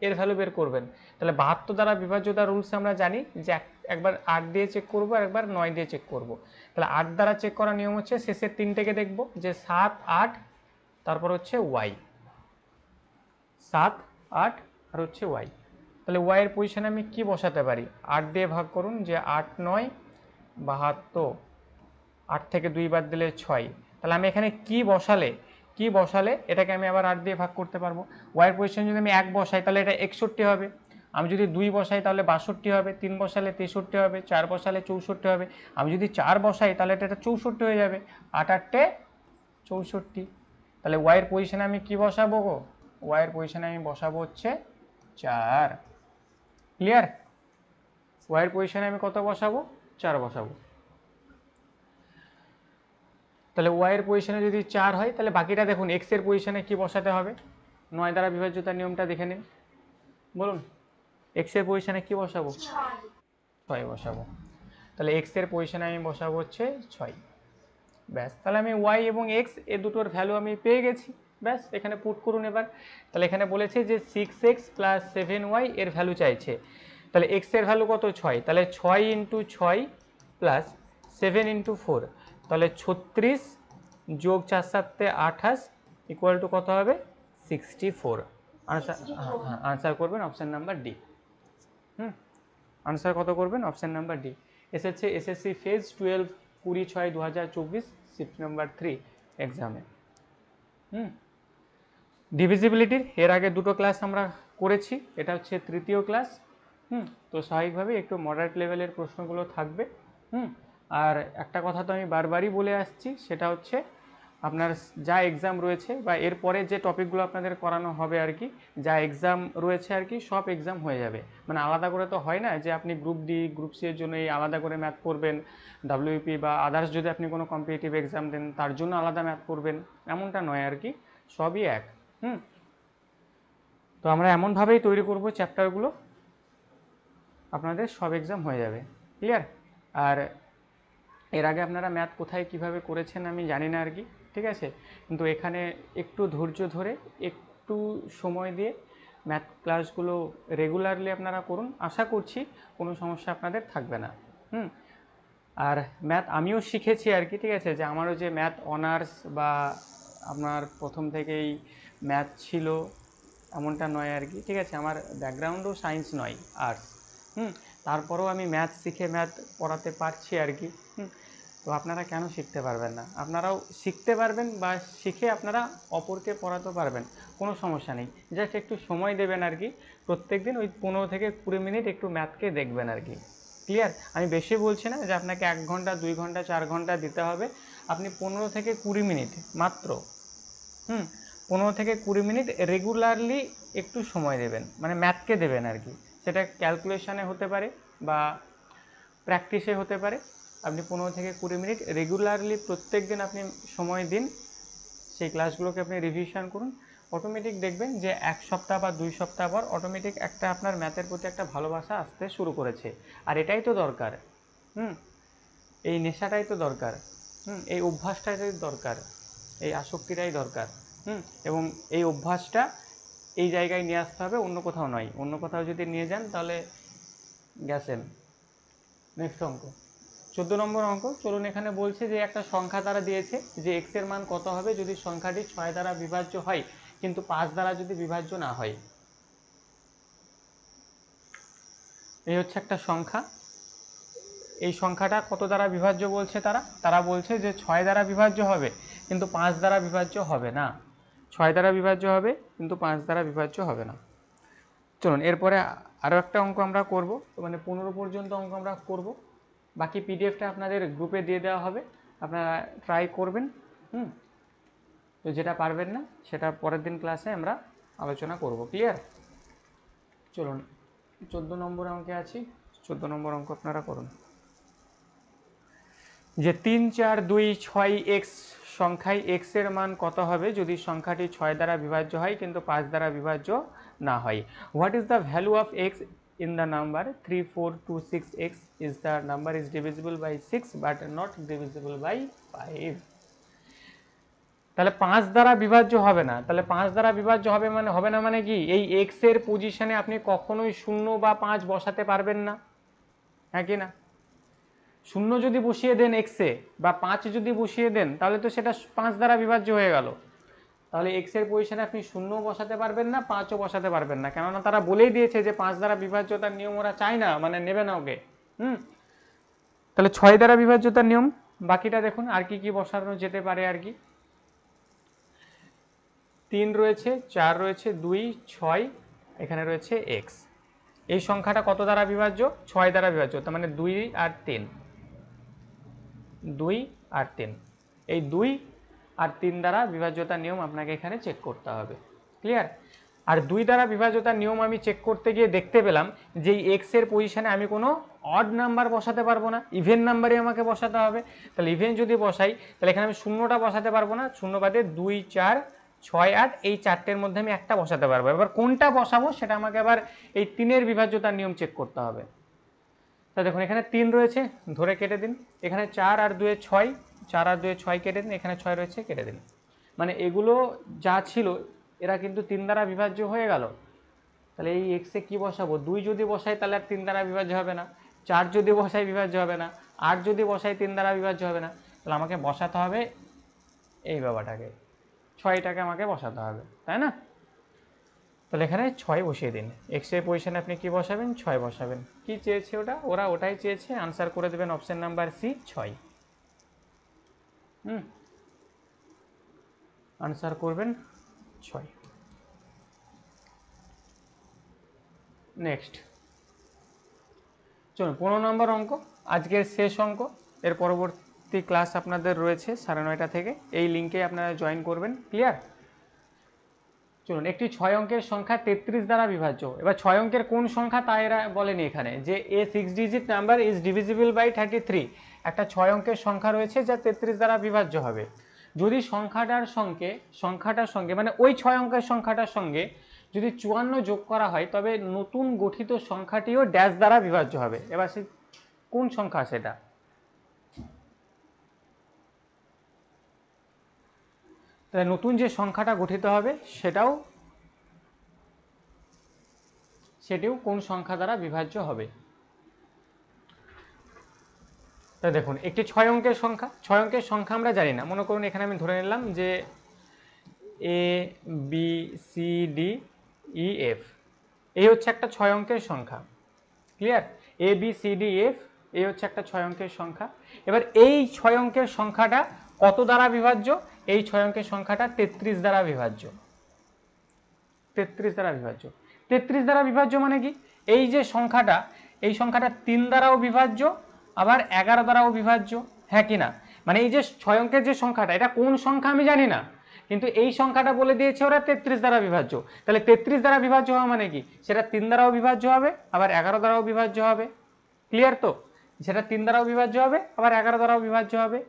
S1: এর ভ্যালু বের করবেন। তাহলে 72 দ্বারা বিভাজ্যতার রুলস আমরা জানি যে একবার 8 দিয়ে চেক করব আর একবার 9 দিয়ে চেক করব। তাহলে 8 দ্বারা চেক করার নিয়ম হচ্ছে শেষের তিনটেকে দেখব, যে 7 8, তারপর হচ্ছে y, 7 8 আর হচ্ছে y। তাহলে y এর পজিশনে আমি কি বসাতে পারি? 8 দিয়ে ভাগ করুন, যে 8 9 72, 8 থেকে 2 বাদ দিলে 6। তাহলে আমি এখানে কি বসালে এটাকে আমি আবার 8 দিয়ে ভাগ করতে পারবো। y এর পজিশন যদি আমি 1 বসাই তাহলে এটা 61 হবে, আমি যদি 2 বসাই তাহলে 62 হবে, 3 বসালে 63 হবে, 4 বসালে 64 হবে, আমি যদি 4 বসাই তাহলে এটা 64 হয়ে যাবে। 8 8 64। তাহলে y এর পজিশনে আমি কি বসাবো গো? y এর পজিশনে আমি বসাবো হচ্ছে 4। ক্লিয়ার? y এর পজিশনে আমি কত বসাবো? 4 বসাবো। তাহলে y এর পজিশনে যদি 4 হয়, তাহলে বাকিটা দেখুন x এর পজিশনে কি বসাতে হবে? 9 দ্বারা বিভাজ্যতার নিয়মটা দেখে নিন। বলুন x এর পজিশনে কি বসাবো? 6 বসাবো। তাহলে x এর পজিশনে আমি বসাবো হচ্ছে 6। ব্যাস, তাহলে আমি y এবং x এ দুটোর ভ্যালু আমি পেয়ে গেছি। ব্যাস, এখানে পুট করুন এবার। তাহলে এখানে বলেছে যে 6x + 7y এর ভ্যালু চাইছে। তাহলে x এর ভ্যালু কত? 6। তাহলে 6 × 6 + 7 × 4, তাহলে 36 যোগ 4 7 28 ইকুয়াল টু কত হবে? 64। আনসার করবেন অপশন নাম্বার ডি। আনসার কত করবেন? Option number D. এসেছে এসএসসি ফেজ 12 20/6/2024 শিফট নাম্বার 3 এক্সামে। ডিভিজিবিলিটির এর আগে দুটো ক্লাস আমরা করেছি, এটা হচ্ছে তৃতীয় ক্লাস। তো স্বাভাবিকভাবে একটু মডারেট লেভেলের প্রশ্নগুলো থাকবে। আর একটা কথা তো আমি বারবারই বলে আসছি, সেটা হচ্ছে আপনার যা এক্সাম রয়েছে বা এরপরে যে টপিকগুলো আপনাদের করানো হবে আর কি, যা এক্সাম রয়েছে আর কি, সব এক্সাম হয়ে যাবে। মানে আলাদা করে তো হয় না যে আপনি গ্রুপ ডি গ্রুপ সি এর জন্য এই আলাদা করে ম্যাথ পড়বেন, ডাব্লিউপি বা আদার্স যদি আপনি কোনো কম্পিটিটিভ এক্সাম দেন তার জন্য আলাদা ম্যাথ পড়বেন, এমনটা নয় আর কি, সবই এক। তো আমরা এমনভাবেই তৈরি করব চ্যাপ্টারগুলো, আপনাদের সব এক্সাম হয়ে যাবে। ক্লিয়ার? আর এর আগে আপনারা ম্যাথ কোথায় কিভাবে করেছেন আমি জানি না আর কি, ঠিক আছে, কিন্তু এখানে একটু ধৈর্য ধরে একটু সময় দিয়ে ম্যাথ ক্লাসগুলো রেগুলারলি আপনারা করুন, আশা করছি কোনো সমস্যা আপনাদের থাকবে না। আর ম্যাথ আমিও শিখেছি আর কি, ঠিক আছে, যে আমারও যে ম্যাথ অনার্স বা আপনার প্রথম থেকেই ম্যাথ ছিল এমনটা নয় আর কি, ঠিক আছে, আমার ব্যাকগ্রাউন্ডও সায়েন্স নয়, আর্টস। তারপরেও আমি ম্যাথ শিখে ম্যাথ পড়াতে পারছি আর কি। তো আপনারা কেন শিখতে পারবেন না? আপনারাও শিখতে পারবেন বা শিখে আপনারা অপরকে পড়াতে পারবেন, কোনো সমস্যা নেই। জাস্ট একটু সময় দেবেন আর কি, প্রত্যেক দিন ওই 15 থেকে 20 মিনিট একটু ম্যাথকে দেখবেন আর কি। ক্লিয়ার? আমি বেশি বলছি না যে আপনাকে 1 ঘন্টা 2 ঘন্টা 4 ঘন্টা দিতে হবে, আপনি 15 থেকে 20 মিনিট মাত্র 15 থেকে 20 মিনিট রেগুলারলি একটু সময় দেবেন, মানে ম্যাথকে দেবেন আর কি। সেটা ক্যালকুলেশনে হতে পারে বা প্র্যাকটিসে হতে পারে। আপনি 15 থেকে 20 মিনিট রেগুলারলি প্রত্যেক দিন আপনি সময় দিন, সেই ক্লাসগুলোকে আপনি রিভিশন করুন, অটোমেটিক দেখবেন যে 1 সপ্তাহ বা 2 সপ্তাহ পর অটোমেটিক একটা আপনার ম্যাথের প্রতি একটা ভালোবাসা আসতে শুরু করেছে। আর এটাই তো দরকার। এই নেশাটাই তো দরকার, এই অভ্যাসটাই দরকার, এই আসক্তিটাই দরকার। এবং এই অভ্যাসটা এই জায়গায় নিয়ে আসতে হবে, অন্য কোথাও নয়। অন্য কোথাও যদি নিয়ে যান তাহলে গেছেন। নেক্সট অঙ্ক 14 নম্বর অঙ্ক। চলুন, এখানে বলছে যে একটা সংখ্যা দ্বারা দিয়েছে যে x এর মান কত হবে যদি সংখ্যাটি 6 দ্বারা বিভাজ্য হয় কিন্তু 5 দ্বারা যদি বিভাজ্য না হয়। এই হচ্ছে একটা সংখ্যা, এই সংখ্যাটা কত দ্বারা বিভাজ্য বলছে তারা বলছে যে 6 দ্বারা বিভাজ্য হবে কিন্তু 5 দ্বারা বিভাজ্য হবে না। 6 দ্বারা বিভাজ্য হবে কিন্তু 5 দ্বারা বিভাজ্য হবে না। চলুন এরপরে আরও একটা অঙ্ক আমরা করব, মানে 15 পর্যন্ত অঙ্ক আমরা করব। বাকি পিডিএফটা আপনাদের গ্রুপে দিয়ে দেওয়া হবে, আপনারা ট্রাই করবেন। তো যেটা পারবেন না সেটা পরের দিন ক্লাসে আমরা আলোচনা করব। ক্লিয়ার? চলুন 14 নম্বর অঙ্কে আছি, 14 নম্বর অঙ্ক আপনারা করুন। যে 3 4 2 6 এক্স সংখ্যায় এক্স এর মান কত হবে যদি সংখ্যাটি 6 দ্বারা বিভাজ্য হয় কিন্তু 5 দ্বারা বিভাজ্য না হয়। What is the value of x in the number 3426x is the number is divisible by 6 but not divisible by 5। তাহলে 5 দ্বারা বিভাজ্য হবে না, তাহলে 5 দ্বারা বিভাজ্য হবে মানে হবে না মানে কি, এই x এর পজিশনে আপনি কখনোই 0 বা 5 বসাতে পারবেন না, হ্যাঁ কি না? 0 যদি বসিয়ে দেন x এ বা 5 যদি বসিয়ে দেন তাহলে তো সেটা 5 দ্বারা বিভাজ্য হয়ে গেল। তাহলে x এর পজিশনে আপনি 0 বসাতে পারবেন না, 5ও বসাতে পারবেন না, কেননা তারা বলেই দিয়েছে যে 5 দ্বারা বিভাজ্যতার নিয়ম ওরা চায় না, মানে নেবে না ওকে। তাহলে 6 দ্বারা বিভাজ্যতার নিয়ম, বাকিটা দেখুন আর কি কি বসানো যেতে পারে আর কি। 3 রয়েছে, 4 রয়েছে, 2 6, এখানে রয়েছে x। এই সংখ্যাটা কত দ্বারা বিভাজ্য? 6 দ্বারা বিভাজ্য, তার মানে 2 আর 3, 2 আর 3, এই 2 আর 3 দ্বারা বিভাজ্যতার নিয়ম আপনাকে এখানে চেক করতে হবে। ক্লিয়ার? আর 2 দ্বারা বিভাজ্যতার নিয়ম আমি চেক করতে গিয়ে দেখতে পেলাম যে এই এক্স এর পজিশনে আমি কোনো অড নাম্বার বসাতে পারবো না, ইভেন নাম্বারই আমাকে বসাতে হবে। তাহলে ইভেন যদি বসাই তাহলে এখানে আমি শূন্যটা বসাতে পারবো না, শূন্য বাদে 2 4 6 8 এই চারটের মধ্যে আমি একটা বসাতে পারবো। এবার কোনটা বসাবো সেটা আমাকে আবার এই 3-এর বিভাজ্যতার নিয়ম চেক করতে হবে। তা দেখুন এখানে 3 রয়েছে, ধরে কেটে দিন। এখানে 4 আর 2 6, 4 আর 2 6 কেটে দিন। এখানে 6 রয়েছে, কেটে দিন। মানে এগুলো যা ছিল এরা কিন্তু 3 দ্বারা বিভাজ্য হয়ে গেল। তাহলে এই এক্স এ কী বসাবো? 2 যদি বসাই তাহলে আর 3 দ্বারা বিভাজ্য হবে না, 4 যদি বসাই বিভাজ্য হবে না, 8 যদি বসাই 3 দ্বারা বিভাজ্য হবে না। তাহলে আমাকে বসাতে হবে এই বাবাটাকে, 6টাকে আমাকে বসাতে হবে, তাই না? তাহলে এখানে 6 বসিয়ে দিন। এক্স এর পজিশনে আপনি কি বসাবেন? 6 বসাবেন। কি চেয়েছে ওরা ওটাই চেয়েছে, আনসার করে দেবেন অপশন নাম্বার সি 6। আনসার করবেন 6। নেক্সট চলুন 15 নম্বর অঙ্ক, আজকের শেষ অঙ্ক। এর পরবর্তী পরবর্তী ক্লাস আপনাদের রয়েছে 9:30 থেকে, এই লিঙ্কে আপনারা জয়েন করবেন। ক্লিয়ার? চলুন, একটি 6 অঙ্কের সংখ্যা 33 দ্বারা বিভাজ্য। এবার 6 অঙ্কের কোন সংখ্যা তা এরা বলেনি এখানে, যে a 6 digit number is divisible by 33। একটা 6 অঙ্কের সংখ্যা রয়েছে যা 33 দ্বারা বিভাজ্য হবে। যদি সংখ্যাটার সঙ্গে মানে ওই 6 অঙ্কের সংখ্যাটার সঙ্গে যদি 54 যোগ করা হয়, তবে নতুন গঠিত সংখ্যাটিও ড্যাশ দ্বারা বিভাজ্য হবে। এবার সে কোন সংখ্যা সেটা? তাহলে নতুন যে সংখ্যাটা গঠিত হবে সেটিও কোন সংখ্যা দ্বারা বিভাজ্য হবে? তাই দেখুন, একটি 6 অঙ্কের সংখ্যা আমরা জানি না। মনে করুন এখানে আমি ধরে নিলাম যে A B C D E F, এই হচ্ছে একটা 6 অঙ্কের সংখ্যা। Clear? A B C D F, এই হচ্ছে একটা 6 অঙ্কের সংখ্যা। এবার এই 6 অঙ্কের সংখ্যাটা কত দ্বারা বিভাজ্য? এই 6 অঙ্কের সংখ্যাটা 33 দ্বারা বিভাজ্য। 33 দ্বারা বিভাজ্য। 33 দ্বারা বিভাজ্য মানে কি? এই যে সংখ্যাটা, এই সংখ্যাটা 3 দ্বারাও বিভাজ্য, আবার 11 দ্বারাও বিভাজ্য। হ্যাঁ কি না? মানে এই যে 6 অঙ্কের যে সংখ্যাটা, এটা কোন সংখ্যা আমি জানি না, কিন্তু এই সংখ্যাটা বলে দিয়েছে ওরা 33 দ্বারা বিভাজ্য। তাহলে 33 দ্বারা বিভাজ্য হওয়া মানে কি? সেটা 3 দ্বারাও বিভাজ্য হবে, আবার 11 দ্বারাও বিভাজ্য হবে। ক্লিয়ার তো? সেটা 3 দ্বারাও বিভাজ্য হবে, আবার 11 দ্বারাও বিভাজ্য হবে।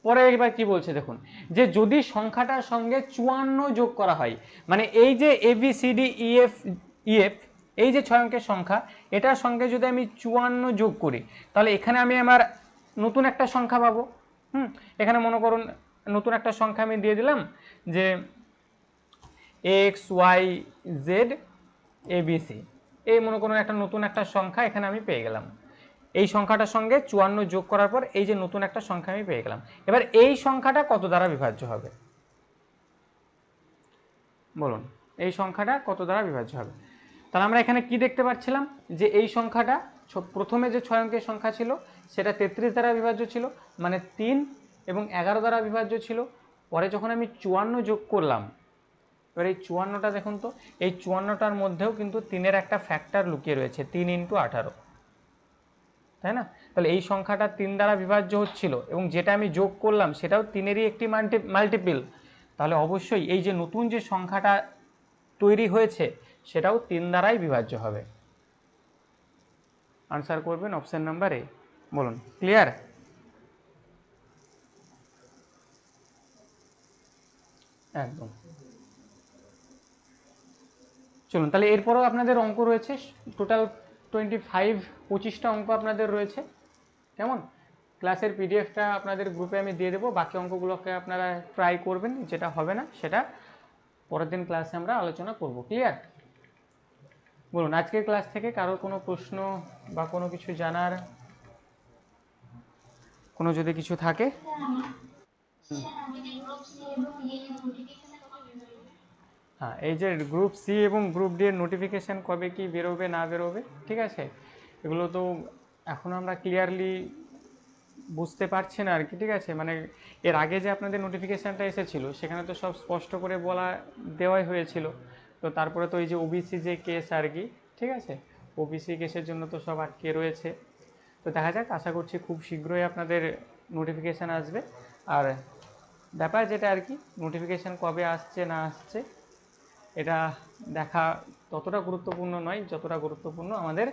S1: পরে এবার কি বলছে দেখুন, যে যদি সংখ্যাটার সঙ্গে 54 যোগ করা হয়, মানে এই যে A B C D E F এই যে 6 অঙ্কের সংখ্যা, এটার সঙ্গে যদি আমি 54 যোগ করি, তাহলে এখানে আমি আমার নতুন একটা সংখ্যা পাবো। এখানে মনে করুন নতুন একটা সংখ্যা আমি দিয়ে দিলাম যে এক্স ওয়াই জেড এবিসি, এই মনে করুন একটা নতুন একটা সংখ্যা এখানে আমি পেয়ে গেলাম। এই সংখ্যাটার সঙ্গে 54 যোগ করার পর এই যে নতুন একটা সংখ্যা আমি পেয়ে গেলাম। এবার এই সংখ্যাটা কত দ্বারা বিভাজ্য হবে বলুন? এই সংখ্যাটা কত দ্বারা বিভাজ্য হবে? তাহলে আমরা এখানে কি দেখতে পাচ্ছিলাম, যে এই সংখ্যাটা প্রথমে যে 6 অঙ্কের সংখ্যা ছিল সেটা 33 দ্বারা বিভাজ্য ছিল, মানে 3 এবং 11 দ্বারা বিভাজ্য ছিল। পরে যখন আমি 54 যোগ করলাম, এবার এই 54টা দেখুন তো, এই 54টার মধ্যেও কিন্তু 3-এর একটা ফ্যাক্টর লুকিয়ে রয়েছে, 3 × 18, তাই না? তাহলে এই সংখ্যাটা 3 দ্বারা বিভাজ্য হচ্ছিল, এবং যেটা আমি যোগ করলাম সেটাও 3-এরই একটি মাল্টিপল। তাহলে অবশ্যই এই যে নতুন যে সংখ্যাটা তৈরি হয়েছে সেটাও 3 দ্বারাই বিভাজ্য হবে। আনসার করবেন অপশন নাম্বার এ। বলুন, ক্লিয়ার? একদম। চলুন, তাহলে এরপরও আপনাদের অঙ্ক রয়েছে টোটাল 25টা অঙ্ক আপনাদের রয়েছে। কেমন? ক্লাসের পিডিএফটা আপনাদের গ্রুপে আমি দিয়ে দেবো, বাকি অঙ্কগুলোকে আপনারা ট্রাই করবেন, যেটা হবে না সেটা পরের দিন ক্লাসে আমরা আলোচনা করব। ক্লিয়ার? বলুন, আজকের ক্লাস থেকে কারোর কোনো প্রশ্ন বা কোনো কিছু জানার কোনো যদি কিছু থাকে? হ্যাঁ, এই যে গ্রুপ সি এবং গ্রুপ ডি এর নোটিফিকেশান কবে কি বেরোবে না বেরোবে, ঠিক আছে, এগুলো তো এখন আমরা ক্লিয়ারলি বুঝতে পারছি না আর কি। ঠিক আছে, মানে এর আগে যে আপনাদের নোটিফিকেশানটা এসেছিল সেখানে তো সব স্পষ্ট করে দেওয়াই হয়েছিল। তো তারপরে তো এই যে ওবিসি যে কেস আর কি, ঠিক আছে, ওবিসি কেসের জন্য তো সব আটকে রয়েছে। তো দেখা যাক, আশা করছি খুব শীঘ্রই আপনাদের নোটিফিকেশান আসবে। আর ব্যাপার যেটা আর কি, নোটিফিকেশান কবে আসছে না আসছে এটা দেখা ততটা গুরুত্বপূর্ণ নয় যতটা গুরুত্বপূর্ণ আমাদের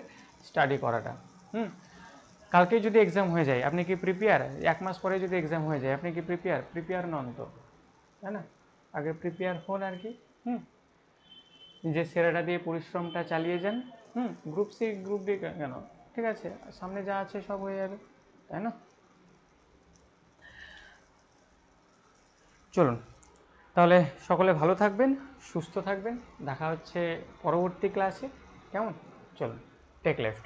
S1: স্টাডি করাটা। কালকে যদি এক্সাম হয়ে যায় আপনি কি প্রিপেয়ার? 1 মাস পরে যদি এক্সাম হয়ে যায় আপনি কি প্রিপেয়ার নন তো, তাই না? আগে প্রিপেয়ার হন আর কি। নিজের সেরাটা দিয়ে পরিশ্রমটা চালিয়ে যান। গ্রুপ সি গ্রুপ ডি কেন, ঠিক আছে, সামনে যা আছে সব হয়ে যাবে, তাই না? চলুন, তাহলে সকলে ভালো থাকবেন, সুস্থ থাকবেন, দেখা হচ্ছে পরবর্তী ক্লাসে। কেমন? চলুন, টেক লেফট।